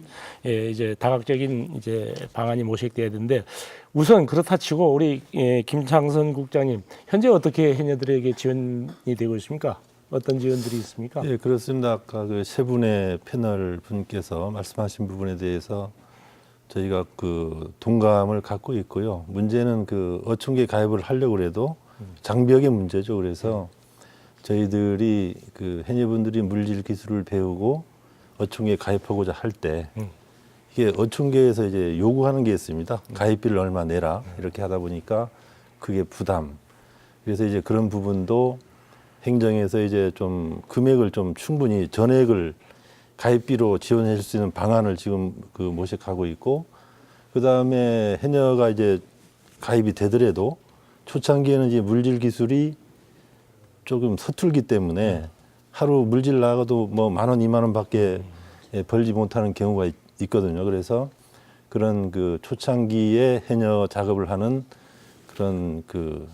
[SPEAKER 1] 이제 다각적인 이제 방안이 모색돼야 되는데 우선 그렇다 치고 우리 김창선 국장님 현재 어떻게 해녀들에게 지원이 되고 있습니까? 어떤 지원들이 있습니까?
[SPEAKER 4] 예, 그렇습니다. 아까 그 세 분의 패널 분께서 말씀하신 부분에 대해서 저희가 그 동감을 갖고 있고요. 문제는 그 어촌계 가입을 하려고 해도 장벽의 문제죠. 그래서 저희들이 그 해녀분들이 물질 기술을 배우고 어촌계에 가입하고자 할 때 이게 어촌계에서 이제 요구하는 게 있습니다. 가입비를 얼마 내라 이렇게 하다 보니까 그게 부담. 그래서 이제 그런 부분도 행정에서 이제 좀 금액을 좀 충분히 전액을 가입비로 지원해 줄 수 있는 방안을 지금 그 모색하고 있고 그 다음에 해녀가 이제 가입이 되더라도 초창기에는 이제 물질 기술이 조금 서툴기 때문에 하루 물질 나가도 뭐 10,000원, 20,000원밖에 벌지 못하는 경우가 있거든요. 그래서 그런 그 초창기에 해녀 작업을 하는 그런 그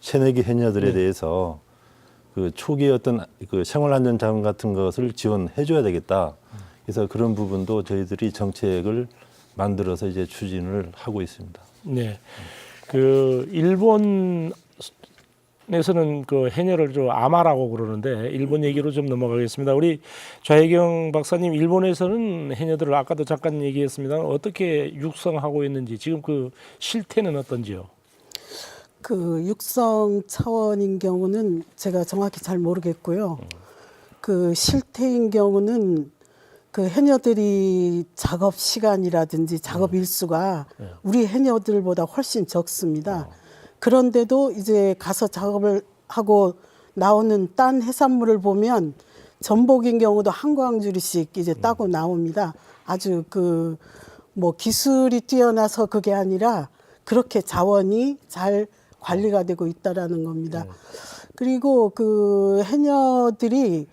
[SPEAKER 4] 새내기 해녀들에 대해서 그 초기의 어떤 그 생활안전자금 같은 것을 지원해 줘야 되겠다. 그래서 그런 부분도 저희들이 정책을 만들어서 이제 추진을 하고 있습니다.
[SPEAKER 1] 네, 그 일본에서는 그 해녀를 좀 아마라고 그러는데 일본 얘기로 좀 넘어가겠습니다. 우리 좌혜경 박사님, 일본에서는 해녀들을 아까도 잠깐 얘기했습니다. 어떻게 육성하고 있는지 지금 그 실태는 어떤지요?
[SPEAKER 5] 그 육성 차원인 경우는 제가 정확히 잘 모르겠고요. 그 실태인 경우는 그 해녀들이 작업 시간이라든지 작업 일수가 우리 해녀들보다 훨씬 적습니다. 그런데도 이제 가서 작업을 하고 나오는 딴 해산물을 보면 전복인 경우도 한 광주리씩 이제 따고 나옵니다. 아주 그 뭐 기술이 뛰어나서 그게 아니라 그렇게 자원이 잘 관리가 되고 있다라는 겁니다. 그리고 그 해녀들이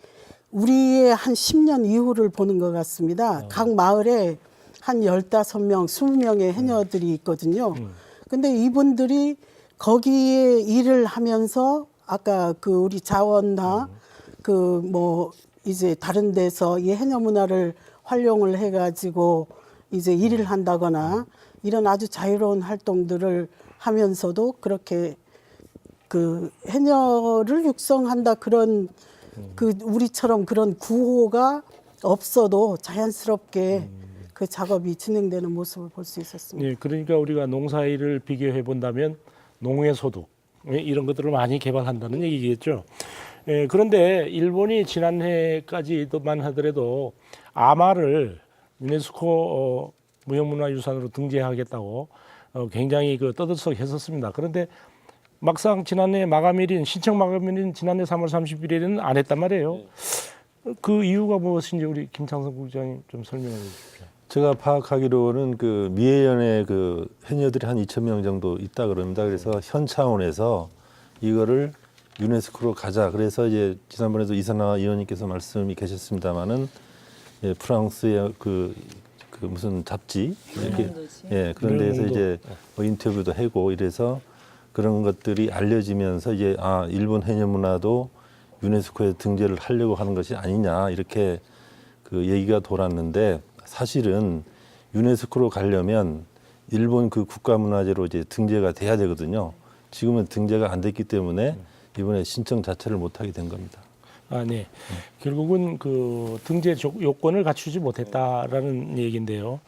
[SPEAKER 5] 우리의 한 10년 이후를 보는 것 같습니다. 각 마을에 한 15명, 20명의 해녀들이 있거든요. 근데 이분들이 거기에 일을 하면서 아까 그 우리 자원나 그 뭐 이제 다른 데서 이 해녀 문화를 활용을 해가지고 이제 일을 한다거나 이런 아주 자유로운 활동들을 하면서도 그렇게 그 해녀를 육성한다 그런 그 우리처럼 그런 구호가 없어도 자연스럽게 그 작업이 진행되는 모습을 볼 수 있었습니다.
[SPEAKER 1] 네, 그러니까 우리가 농사일을 비교해 본다면 농해 소득 이런 것들을 많이 개발한다는 얘기겠죠. 그런데 일본이 지난해까지만 하더라도 아마를 유네스코 무형문화유산으로 등재하겠다고 굉장히 그 떠들썩했었습니다. 그런데 막상 지난해 마감일인 신청 마감일인 지난해 3월 30일에는 안 했단 말이에요. 그 이유가 무엇인지 우리 김창선 국장님 좀 설명해 주십시오.
[SPEAKER 4] 제가 파악하기로는 그 미해연의 그 해녀들이 한 2,000명 정도 있다 그럽니다. 그래서 현 차원에서 이거를 유네스코로 가자. 그래서 이제 지난번에도 이선화 의원님께서 말씀이 계셨습니다마는 예, 프랑스의 그 무슨 잡지 이렇게 예, 그런 데서 이제 뭐 인터뷰도 하고 이래서 그런 것들이 알려지면서 이제 아 일본 해녀 문화도 유네스코에 등재를 하려고 하는 것이 아니냐 이렇게 그 얘기가 돌았는데 사실은 유네스코로 가려면 일본 그 국가문화재로 이제 등재가 돼야 되거든요. 지금은 등재가 안 됐기 때문에 이번에 신청 자체를 못 하게 된 겁니다.
[SPEAKER 1] 아, 네. 결국은 그 등재 요건을 갖추지 못했다라는 얘기인데요.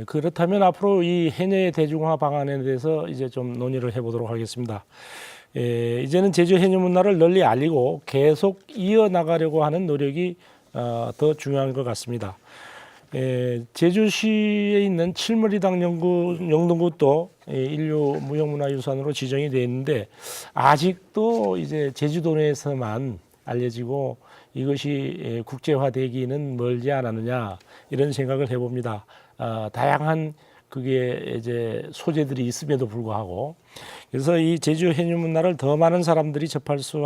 [SPEAKER 1] 그렇다면 앞으로 이 해녀의 대중화 방안에 대해서 이제 좀 논의를 해보도록 하겠습니다. 이제는 제주 해녀 문화를 널리 알리고 계속 이어나가려고 하는 노력이 더 중요한 것 같습니다. 제주시에 있는 칠머리당 영등굿도 인류 무형문화유산으로 지정이 되어 있는데 아직도 이제 제주도 내에서만 알려지고 이것이 국제화되기는 멀지 않았느냐 이런 생각을 해봅니다. 다양한 그게 이제 소재들이 있음에도 불구하고 그래서 이 제주 해녀 문화를 더 많은 사람들이 접할 수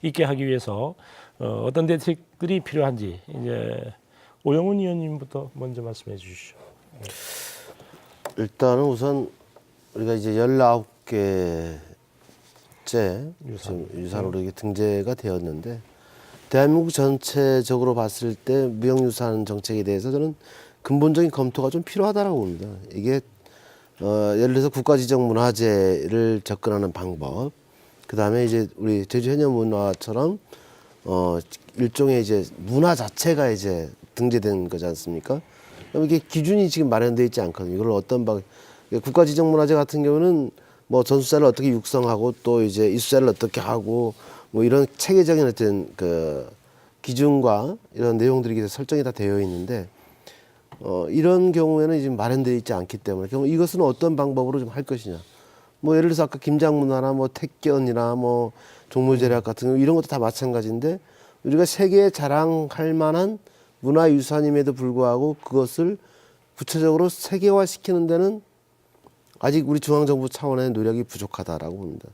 [SPEAKER 1] 있게 하기 위해서 어떤 대책들이 필요한지 이제 오영훈 의원님부터 먼저 말씀해 주시죠.
[SPEAKER 2] 일단은 우선 우리가 이제 19개째 유산으로 이게 등재가 되었는데 대한민국 전체적으로 봤을 때 무형유산 정책에 대해서 저는 근본적인 검토가 좀 필요하다고 봅니다. 이게 예를 들어서 국가지정문화재를 접근하는 방법, 그 다음에 이제 우리 제주 해녀 문화처럼 일종의 이제 문화 자체가 이제 등재된 거지 않습니까? 그럼 이게 기준이 지금 마련되어 있지 않거든요. 이걸 어떤 국가지정문화재 같은 경우는 뭐 전수자를 어떻게 육성하고 또 이제 이수자를 어떻게 하고 뭐 이런 체계적인 어떤 그 기준과 이런 내용들이 설정이 다 되어 있는데 이런 경우에는 지금 마련되어 있지 않기 때문에 이것은 어떤 방법으로 좀 할 것이냐. 뭐 예를 들어서 아까 김장문화나 뭐 택견이나 뭐 종묘제략 같은 거 이런 것도 다 마찬가지인데 우리가 세계에 자랑할 만한 문화유산임에도 불구하고 그것을 구체적으로 세계화시키는 데는 아직 우리 중앙정부 차원의 노력이 부족하다라고 봅니다.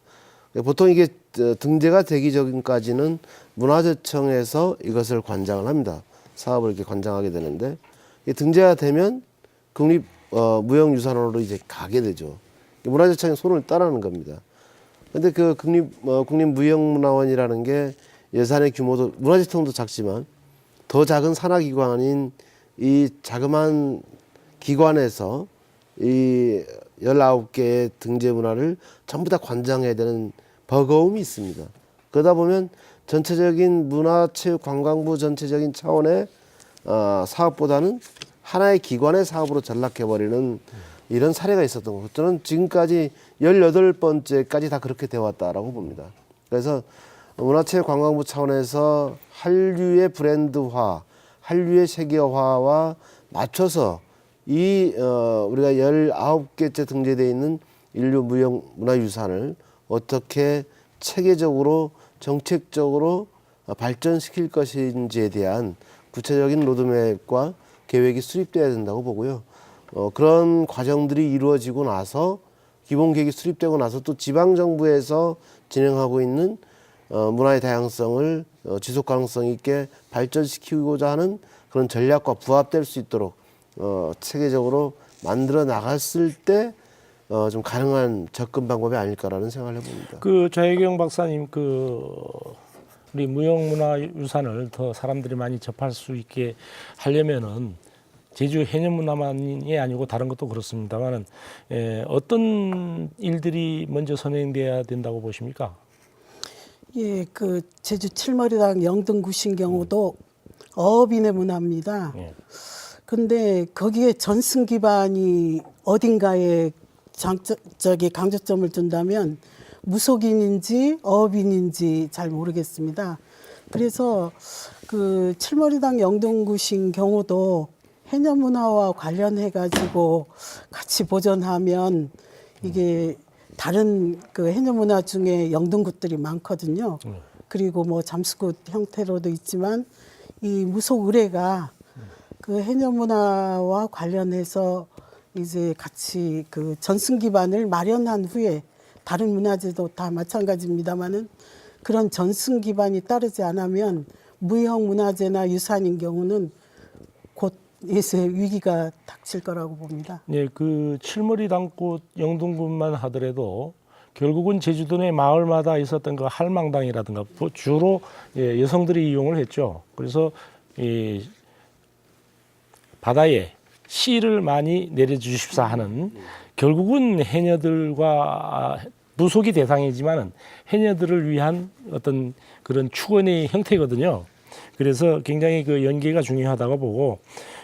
[SPEAKER 2] 보통 이게 등재가 되기 전까지는 문화재청에서 이것을 관장을 합니다. 사업을 이렇게 관장하게 되는데 등재가 되면 국립 무형유산으로 이제 가게 되죠. 문화재청이 손을 따라하는 겁니다. 그런데 그 국립무형문화원이라는 게 예산의 규모도 문화재청도 작지만 더 작은 산하기관인 이 자그마한 기관에서 이 19개의 등재 문화를 전부 다 관장해야 되는 버거움이 있습니다. 그러다 보면 전체적인 문화체육관광부 전체적인 차원의 사업보다는 하나의 기관의 사업으로 전락해버리는 이런 사례가 있었던 거죠. 저는 지금까지 18번째까지 다 그렇게 되어 왔다라고 봅니다. 그래서 문화체육관광부 차원에서 한류의 브랜드화, 한류의 세계화와 맞춰서 이 우리가 19개째 등재되어 있는 인류 무형문화유산을 어떻게 체계적으로 정책적으로 발전시킬 것인지에 대한 구체적인 로드맵과 계획이 수립돼야 된다고 보고요. 그런 과정들이 이루어지고 나서 기본 계획이 수립되고 나서 또 지방정부에서 진행하고 있는 문화의 다양성을 지속 가능성 있게 발전시키고자 하는 그런 전략과 부합될 수 있도록 체계적으로 만들어 나갔을 때 좀 가능한 접근 방법이 아닐까라는 생각을 해봅니다.
[SPEAKER 1] 그 좌혜경 박사님 우리 무형문화유산을 더 사람들이 많이 접할 수 있게 하려면은 제주 해녀문화만이 아니고 다른 것도 그렇습니다만은 어떤 일들이 먼저 선행돼야 된다고 보십니까?
[SPEAKER 5] 예, 그 제주 칠머리당 영등굿인 경우도 어업인의 문화입니다.
[SPEAKER 1] 예.
[SPEAKER 5] 근데 거기에 전승 기반이 어딘가에 강조점을 둔다면 무속인인지 어업인인지 잘 모르겠습니다. 그래서 그 칠머리당 영동구신 경우도 해녀 문화와 관련해 가지고 같이 보존하면 이게 다른 그 해녀 문화 중에 영등굿들이 많거든요. 그리고 뭐 잠수굿 형태로도 있지만 이 무속 의례가 그 해녀 문화와 관련해서 이제 같이 그 전승 기반을 마련한 후에 다른 문화재도 다 마찬가지입니다만은 그런 전승 기반이 따르지 않으면 무형 문화재나 유산인 경우는 곧 예수의 위기가 닥칠 거라고 봅니다.
[SPEAKER 1] 네, 그 칠머리 당꽃 영동군만 하더라도 결국은 제주도 내 마을마다 있었던 그 할망당이라든가 주로 여성들이 이용을 했죠. 그래서 이 바다에 씨를 많이 내려주십사 하는 결국은 해녀들과 무속이 대상이지만은 해녀들을 위한 어떤 그런 축원의 형태거든요. 그래서 굉장히 그 연계가 중요하다고 보고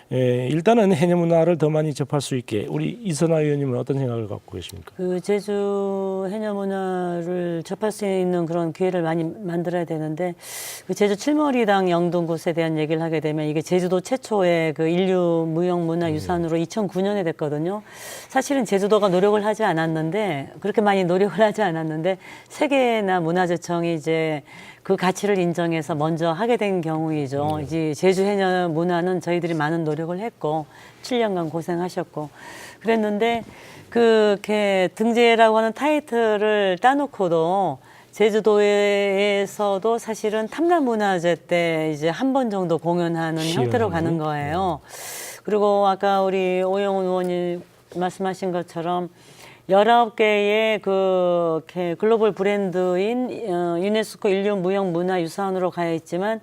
[SPEAKER 1] 일단은 해녀 문화를 더 많이 접할 수 있게 우리 이선화 의원님은 어떤 생각을 갖고 계십니까?
[SPEAKER 3] 그 제주 해녀 문화를 접할 수 있는 그런 기회를 많이 만들어야 되는데 그 제주 칠머리당 영동굿에 대한 얘기를 하게 되면 이게 제주도 최초의 그 인류 무형 문화 유산으로 2009년에 됐거든요. 사실은 제주도가 노력을 하지 않았는데 그렇게 많이 노력을 하지 않았는데 세계나 문화재청이 이제 그 가치를 인정해서 먼저 하게 된 경우이죠. 이제 제주 해녀 문화는 저희들이 많은 노력을 했고 7년간 고생하셨고 그랬는데 그렇게 등재라고 하는 타이틀을 따놓고도 제주도에서도 사실은 탐남문화재 때 이제 한 번 정도 공연하는 형태로 가는 거예요. 그리고 아까 우리 오영훈 의원님 말씀하신 것처럼 19개의 그 글로벌 브랜드인 유네스코 인류 무형 문화 유산으로 가 있지만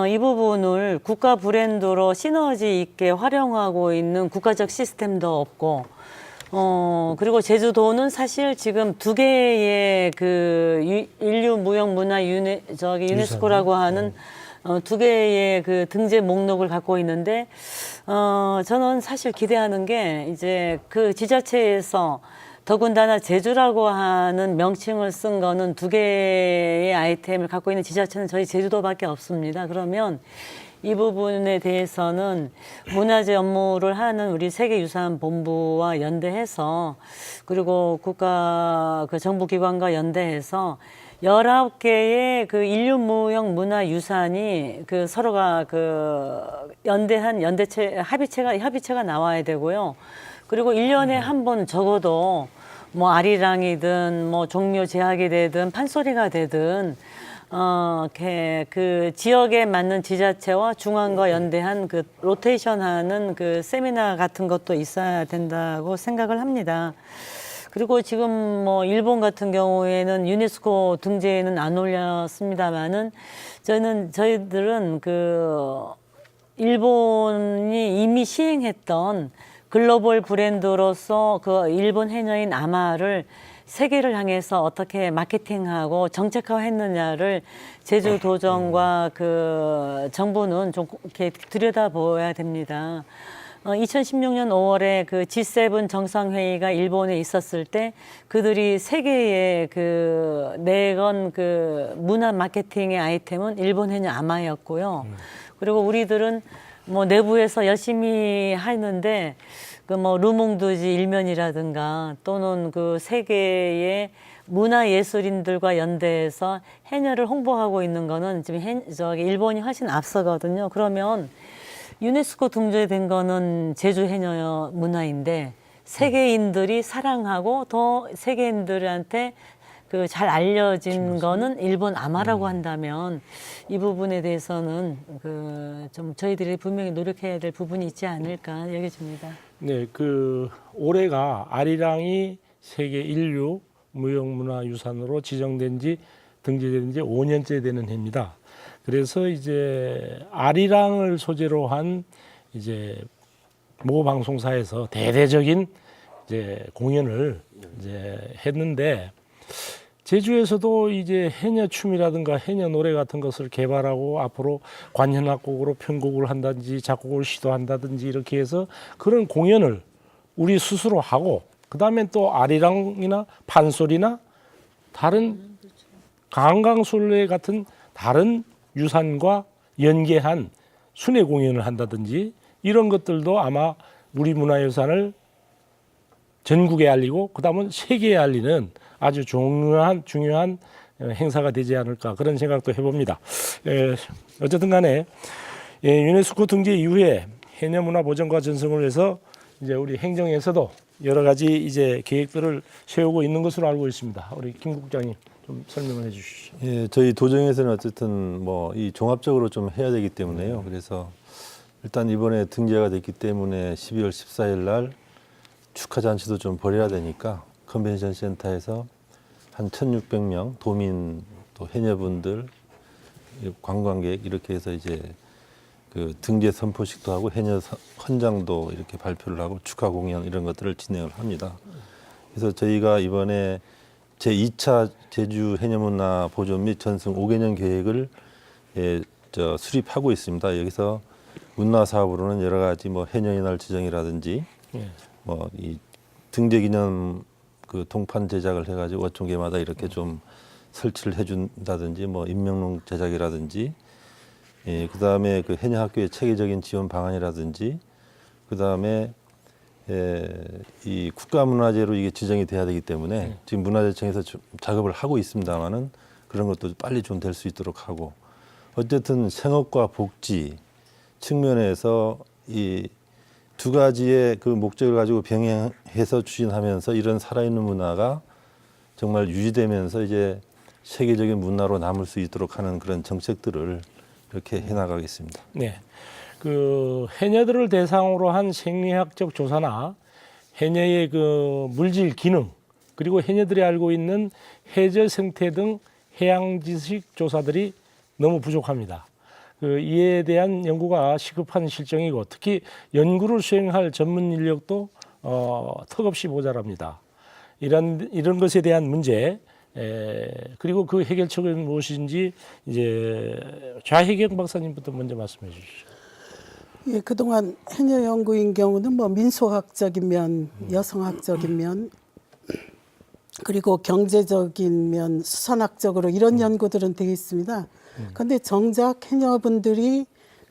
[SPEAKER 3] 이 부분을 국가 브랜드로 시너지 있게 활용하고 있는 국가적 시스템도 없고 그리고 제주도는 사실 지금 2개의 그 인류 무형 문화 유네스코라고 하는 2개의 그 등재 목록을 갖고 있는데 저는 사실 기대하는 게 이제 그 지자체에서 더군다나 제주라고 하는 명칭을 쓴 거는 2개의 아이템을 갖고 있는 지자체는 저희 제주도밖에 없습니다. 그러면 이 부분에 대해서는 문화재 업무를 하는 우리 세계유산본부와 연대해서 그리고 국가 그 정부기관과 연대해서 19개의 그 인류무형 문화유산이 그 서로가 그 연대한 합의체가 나와야 되고요. 그리고 1년에 한 번 적어도 뭐 아리랑이든 뭐 종묘 제학이 되든 판소리가 되든 그 지역에 맞는 지자체와 중앙과 연대한 그 로테이션하는 그 세미나 같은 것도 있어야 된다고 생각을 합니다. 그리고 지금 뭐 일본 같은 경우에는 유네스코 등재에는 안 올렸습니다만은 저희들은 그 일본이 이미 시행했던 글로벌 브랜드로서 그 일본 해녀인 아마를 세계를 향해서 어떻게 마케팅하고 정책화했느냐를 제주도정과 그 정부는 좀 이렇게 들여다보아야 됩니다. 2016년 5월에 그 G7 정상회의가 일본에 있었을 때 그들이 세계의 그 내건 그 문화 마케팅의 아이템은 일본 해녀 아마였고요. 그리고 우리들은 뭐 내부에서 열심히 하는데 그 뭐 루몽드지 일면이라든가 또는 그 세계의 문화예술인들과 연대해서 해녀를 홍보하고 있는 거는 지금 일본이 훨씬 앞서거든요. 그러면 유네스코 등재된 거는 제주 해녀 문화인데 세계인들이 사랑하고 더 세계인들한테 그 잘 알려진 거는 일본 아마라고 한다면 이 부분에 대해서는 그 좀 저희들이 분명히 노력해야 될 부분이 있지 않을까 여겨집니다.
[SPEAKER 1] 네, 그 올해가 아리랑이 세계 인류 무형문화유산으로 지정된 지 등재된 지 5년째 되는 해입니다. 그래서 이제 아리랑을 소재로 한 이제 모 방송사에서 대대적인 이제 공연을 이제 했는데 제주에서도 이제 해녀춤이라든가 해녀 노래 같은 것을 개발하고 앞으로 관현악곡으로 편곡을 한다든지 작곡을 시도한다든지 이렇게 해서 그런 공연을 우리 스스로 하고 그다음에 또 아리랑이나 판소리나 다른 강강술래 같은 다른 유산과 연계한 순회 공연을 한다든지 이런 것들도 아마 우리 문화유산을 전국에 알리고 그다음은 세계에 알리는 아주 중요한 행사가 되지 않을까 그런 생각도 해봅니다. 어쨌든 간에 유네스코 등재 이후에 해녀 문화 보존과 전승을 위해서 이제 우리 행정에서도 여러 가지 이제 계획들을 세우고 있는 것으로 알고 있습니다. 우리 김 국장님 좀 설명을 해주시죠.
[SPEAKER 4] 예, 저희 도정에서는 어쨌든 뭐 이 종합적으로 좀 해야 되기 때문에요. 그래서 일단 이번에 등재가 됐기 때문에 12월 14일 날 축하 잔치도 좀 벌여야 되니까 컨벤션 센터에서 한 1,600명 도민 또 해녀분들 관광객 이렇게 해서 이제 그 등재 선포식도 하고 해녀 헌장도 이렇게 발표를 하고 축하 공연 이런 것들을 진행을 합니다. 그래서 저희가 이번에 제2차 제주 해녀문화 보존 및 전승 5개년 계획을 수립하고 있습니다. 여기서 문화 사업으로는 여러 가지 뭐 해녀의 날 지정이라든지 뭐 이 등재 기념 그 동판 제작을 해가지고 어촌계마다 이렇게 좀 설치를 해준다든지 뭐 인명록 제작이라든지 그다음에 그 해녀 학교의 체계적인 지원 방안이라든지 그다음에 이 국가문화재로 이게 지정이 돼야 되기 때문에 지금 문화재청에서 작업을 하고 있습니다만은 그런 것도 빨리 좀 될 수 있도록 하고 어쨌든 생업과 복지 측면에서 이 두 가지의 그 목적을 가지고 병행해서 추진하면서 이런 살아있는 문화가 정말 유지되면서 이제 세계적인 문화로 남을 수 있도록 하는 그런 정책들을 이렇게 해나가겠습니다.
[SPEAKER 1] 네, 그 해녀들을 대상으로 한 생리학적 조사나 해녀의 그 물질 기능 그리고 해녀들이 알고 있는 해저 생태 등 해양 지식 조사들이 너무 부족합니다. 그 이에 대한 연구가 시급한 실정이고 특히 연구를 수행할 전문 인력도 턱없이 모자랍니다. 이런 것에 대한 문제 그리고 그 해결책은 무엇인지 이제 좌혜경 박사님부터 먼저 말씀해 주시죠.
[SPEAKER 5] 예, 그동안 해녀 연구인 경우는 뭐 민속학적인 면, 여성학적인 면, 그리고 경제적인 면, 수산학적으로 이런 연구들은 되어 있습니다. 그런데 정작 해녀분들이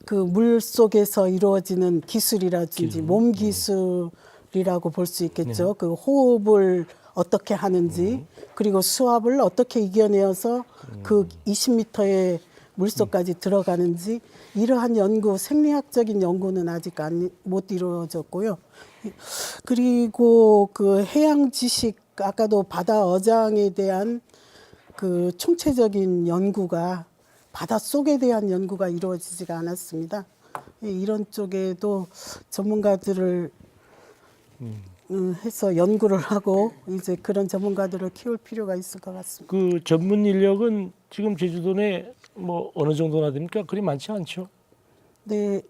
[SPEAKER 5] 그 물 속에서 이루어지는 기술이라든지 몸 기술이라고 볼 수 있겠죠. 그 호흡을 어떻게 하는지 그리고 수압을 어떻게 이겨내어서 그 20m의 물속까지 들어가는지 이러한 연구, 생리학적인 연구는 아직 못 이루어졌고요. 그리고 그 해양 지식, 아까도 바다 어장에 대한 그 총체적인 연구가 바닷속에 대한 연구가 이루어지지가 않았습니다. 이런 쪽에도 전문가들을 해서 연구를 하고 이제 그런 전문가들을 키울 필요가 있을 것 같습니다.
[SPEAKER 1] 그 전문 인력은 지금 제주도 내 뭐 어느 정도나 됩니까? 그리 많지 않죠.
[SPEAKER 5] 네,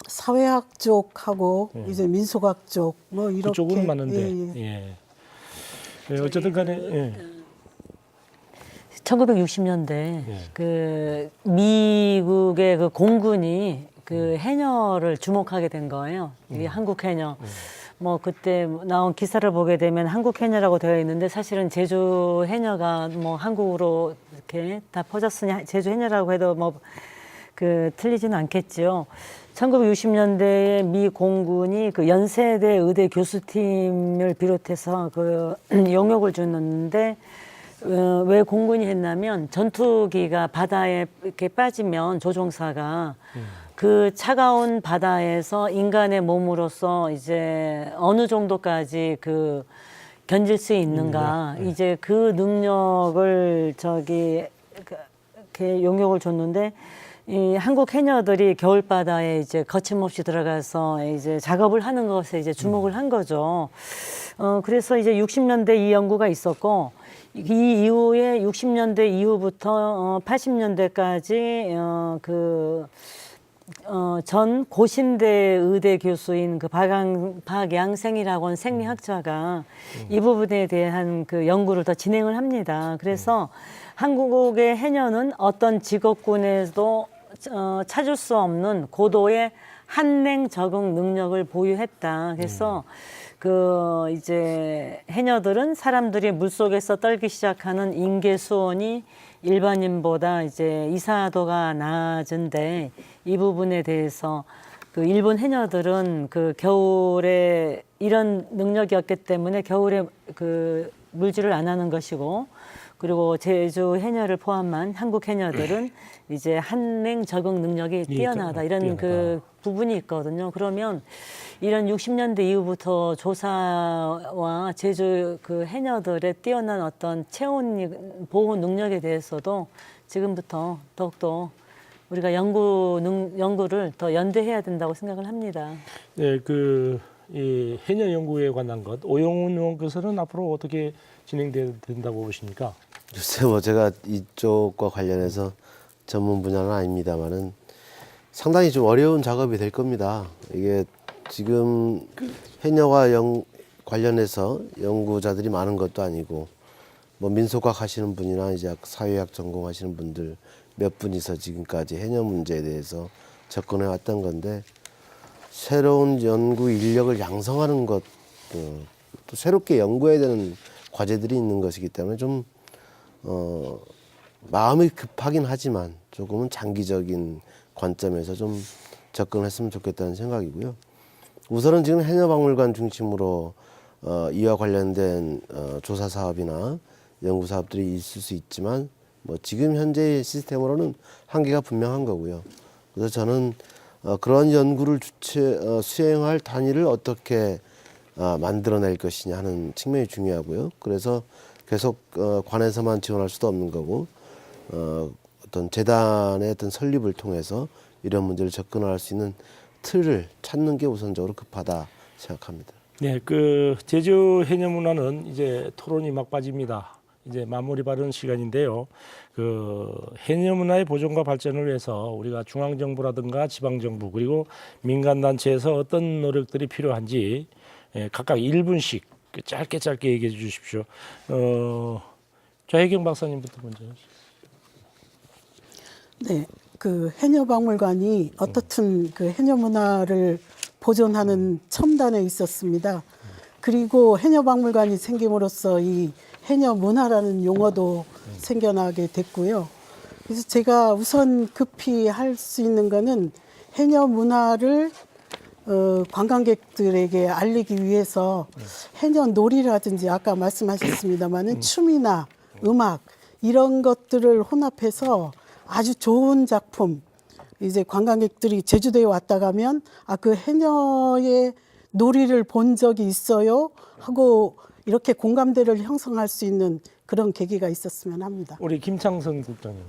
[SPEAKER 5] 사회학 쪽하고 이제 민속학 쪽 뭐 이렇게
[SPEAKER 1] 그쪽은 많은데.
[SPEAKER 5] 예.
[SPEAKER 1] 예. 예, 어쨌든 간에 예.
[SPEAKER 3] 1960년대 그 미국의 그 공군이 그 해녀를 주목하게 된 거예요. 이게 한국 해녀. 뭐 그때 나온 기사를 보게 되면 한국 해녀라고 되어 있는데 사실은 제주 해녀가 뭐 한국으로 이렇게 다 퍼졌으니 제주 해녀라고 해도 뭐 그 틀리지는 않겠지요. 1960년대에 미 공군이 그 연세대 의대 교수팀을 비롯해서 그 용역을 줬는데 왜 공군이 했냐면 전투기가 바다에 이렇게 빠지면 조종사가 그 차가운 바다에서 인간의 몸으로서 이제 어느 정도까지 그 견딜 수 있는가 이제 그 능력을 이렇게 용역을 줬는데 이 한국 해녀들이 겨울 바다에 이제 거침없이 들어가서 이제 작업을 하는 것에 이제 주목을 한 거죠. 그래서 이제 60년대 이 연구가 있었고 이 이후에 60년대 이후부터 80년대까지 전 고신대 의대 교수인 그 박양생이라고 하는 생리학자가 이 부분에 대한 그 연구를 더 진행을 합니다. 그래서 한국의 해녀는 어떤 직업군에도 찾을 수 없는 고도의 한냉 적응 능력을 보유했다. 그래서 그 이제 해녀들은 사람들이 물속에서 떨기 시작하는 인계 수온이 일반인보다 이제 이산화도가 낮은데 이 부분에 대해서 그 일본 해녀들은 그 겨울에 이런 능력이 없기 때문에 겨울에 그 물질을 안 하는 것이고, 그리고 제주 해녀를 포함한 한국 해녀들은 이제 한랭 적응 능력이 뛰어나다 이런 그 부분이 있거든요. 그러면 이런 60년대 이후부터 조사와 제주 그 해녀들의 뛰어난 어떤 체온 보호 능력에 대해서도 지금부터 더욱더 우리가 연구를 더 연대해야 된다고 생각을 합니다.
[SPEAKER 1] 네, 이 해녀 연구에 관한 것 오영훈 의원께서는 앞으로 어떻게 진행된다고 보십니까?
[SPEAKER 2] 글쎄 뭐 제가 이쪽과 관련해서 전문 분야는 아닙니다만은 상당히 좀 어려운 작업이 될 겁니다. 이게 지금 해녀와 관련해서 연구자들이 많은 것도 아니고 뭐 민속학 하시는 분이나 이제 사회학 전공하시는 분들 몇 분이서 지금까지 해녀 문제에 대해서 접근해 왔던 건데, 새로운 연구 인력을 양성하는 것, 또 새롭게 연구해야 되는 과제들이 있는 것이기 때문에 좀 마음이 급하긴 하지만 조금은 장기적인 관점에서 좀 접근했으면 좋겠다는 생각이고요. 우선은 지금 해녀박물관 중심으로 이와 관련된 조사 사업이나 연구 사업들이 있을 수 있지만 뭐 지금 현재의 시스템으로는 한계가 분명한 거고요. 그래서 저는 그런 연구를 수행할 단위를 어떻게 만들어낼 것이냐 하는 측면이 중요하고요. 그래서 계속 관에서만 지원할 수도 없는 거고, 어떤 재단의 어떤 설립을 통해서 이런 문제를 접근할 수 있는 틀을 찾는 게 우선적으로 급하다 생각합니다.
[SPEAKER 1] 네, 그 제주 해녀 문화는 이제 토론이 막바지입니다. 이제 마무리 바른 시간인데요. 그 해녀 문화의 보존과 발전을 위해서 우리가 중앙 정부라든가 지방 정부 그리고 민간 단체에서 어떤 노력들이 필요한지 각각 1분씩 짧게 얘기해 주십시오. 좌혜경 박사님부터 먼저.
[SPEAKER 5] 네, 그 해녀박물관이 어떻든 그 해녀 문화를 보존하는 첨단에 있었습니다. 그리고 해녀박물관이 생김으로써 이 해녀 문화라는 용어도 생겨나게 됐고요. 그래서 제가 우선 급히 할 수 있는 거는 해녀 문화를 관광객들에게 알리기 위해서 해녀 놀이라든지 아까 말씀하셨습니다마는 춤이나 음악 이런 것들을 혼합해서 아주 좋은 작품, 이제 관광객들이 제주도에 왔다 가면 그 해녀의 놀이를 본 적이 있어요 하고 이렇게 공감대를 형성할 수 있는 그런 계기가 있었으면 합니다.
[SPEAKER 1] 우리 김창선 국장님.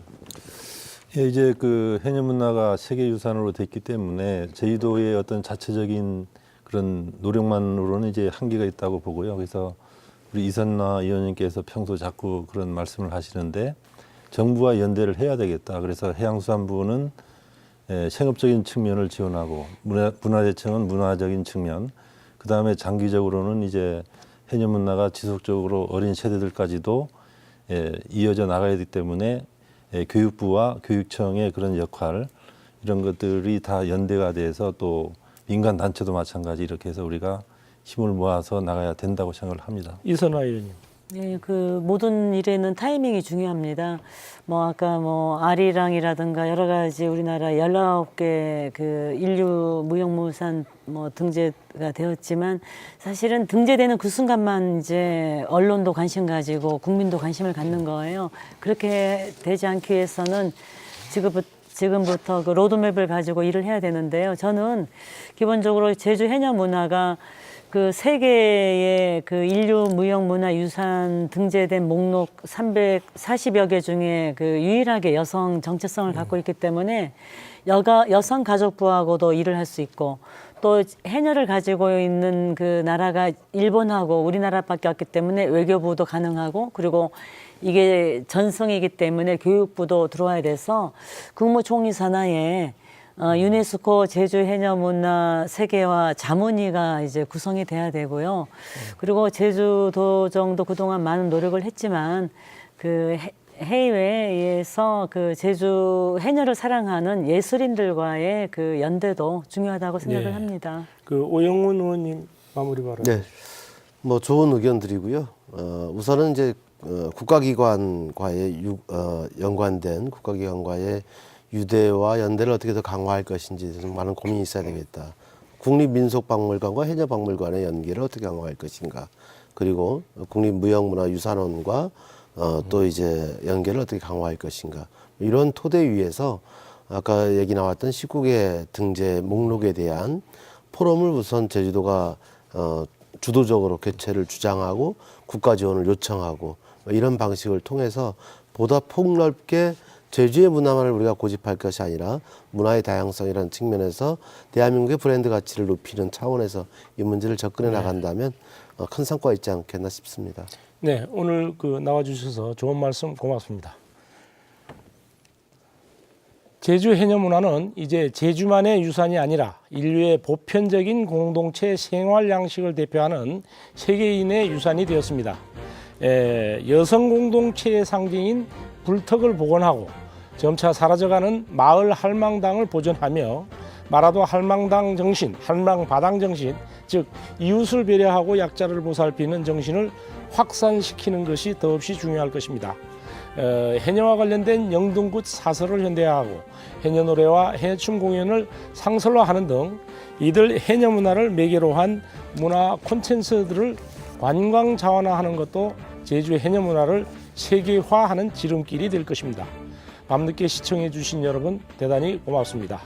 [SPEAKER 4] 예, 이제 그 해녀 문화가 세계유산으로 됐기 때문에 제주도의 어떤 자체적인 그런 노력만으로는 이제 한계가 있다고 보고요. 그래서 우리 이선나 의원님께서 평소 자꾸 그런 말씀을 하시는데 정부와 연대를 해야 되겠다. 그래서 해양수산부는 생업적인 측면을 지원하고 문화재청은 문화적인 측면, 그 다음에 장기적으로는 이제 해녀 문화가 지속적으로 어린 세대들까지도 이어져 나가야 되기 때문에 교육부와 교육청의 그런 역할 이런 것들이 다 연대가 돼서 또 민간 단체도 마찬가지 이렇게 해서 우리가 힘을 모아서 나가야 된다고 생각을 합니다.
[SPEAKER 1] 이선화 의원님.
[SPEAKER 3] 네, 그 모든 일에는 타이밍이 중요합니다. 뭐 아까 뭐 아리랑이라든가 여러 가지 우리나라 19개 그 인류 무형문화유산 뭐 등재가 되었지만 사실은 등재되는 그 순간만 이제 언론도 관심 가지고 국민도 관심을 갖는 거예요. 그렇게 되지 않기 위해서는 지금부터 그 로드맵을 가지고 일을 해야 되는데요. 저는 기본적으로 제주 해녀 문화가 그 세계의 그 인류 무형문화유산 등재된 목록 340여 개 중에 그 유일하게 여성 정체성을 갖고 있기 때문에 여성 가족부하고도 일을 할 수 있고, 또 해녀를 가지고 있는 그 나라가 일본하고 우리나라밖에 없기 때문에 외교부도 가능하고, 그리고 이게 전성이기 때문에 교육부도 들어와야 돼서 국무총리 산하에 유네스코 제주 해녀 문화 세계화 자문위가 이제 구성이 돼야 되고요. 그리고 제주도정도 그동안 많은 노력을 했지만 그 해외에서 그 제주 해녀를 사랑하는 예술인들과의 그 연대도 중요하다고 생각을
[SPEAKER 1] 네.
[SPEAKER 3] 합니다.
[SPEAKER 1] 그 오영훈 의원님 마무리 발언.
[SPEAKER 2] 네, 뭐 좋은 의견들이고요. 우선은 이제 국가기관과의 연관된 국가기관과의 유대와 연대를 어떻게 더 강화할 것인지에 대해서 많은 고민이 있어야 되겠다. 국립민속박물관과 해녀박물관의 연계를 어떻게 강화할 것인가. 그리고 국립무형문화유산원과 또 이제 연계를 어떻게 강화할 것인가. 이런 토대 위에서 아까 얘기 나왔던 19개 등재 목록에 대한 포럼을 우선 제주도가 주도적으로 개최를 주장하고 국가 지원을 요청하고 이런 방식을 통해서 보다 폭넓게 제주의 문화만을 우리가 고집할 것이 아니라 문화의 다양성이라는 측면에서 대한민국의 브랜드 가치를 높이는 차원에서 이 문제를 접근해 나간다면 큰 성과가 있지 않겠나 싶습니다.
[SPEAKER 1] 네, 오늘 나와주셔서 좋은 말씀 고맙습니다. 제주 해녀문화는 이제 제주만의 유산이 아니라 인류의 보편적인 공동체 생활 양식을 대표하는 세계인의 유산이 되었습니다. 여성 공동체의 상징인 굴턱을 복원하고 점차 사라져가는 마을 할망당을 보존하며 마라도 할망당 정신, 할망바당 정신, 즉 이웃을 배려하고 약자를 보살피는 정신을 확산시키는 것이 더없이 중요할 것입니다. 해녀와 관련된 영등굿 사설을 현대화하고 해녀 노래와 해춤 공연을 상설화하는 등 이들 해녀 문화를 매개로 한 문화 콘텐츠들을 관광 자원화하는 것도 제주의 해녀 문화를 세계화하는 지름길이 될 것입니다. 밤늦게 시청해 주신 여러분 대단히 고맙습니다.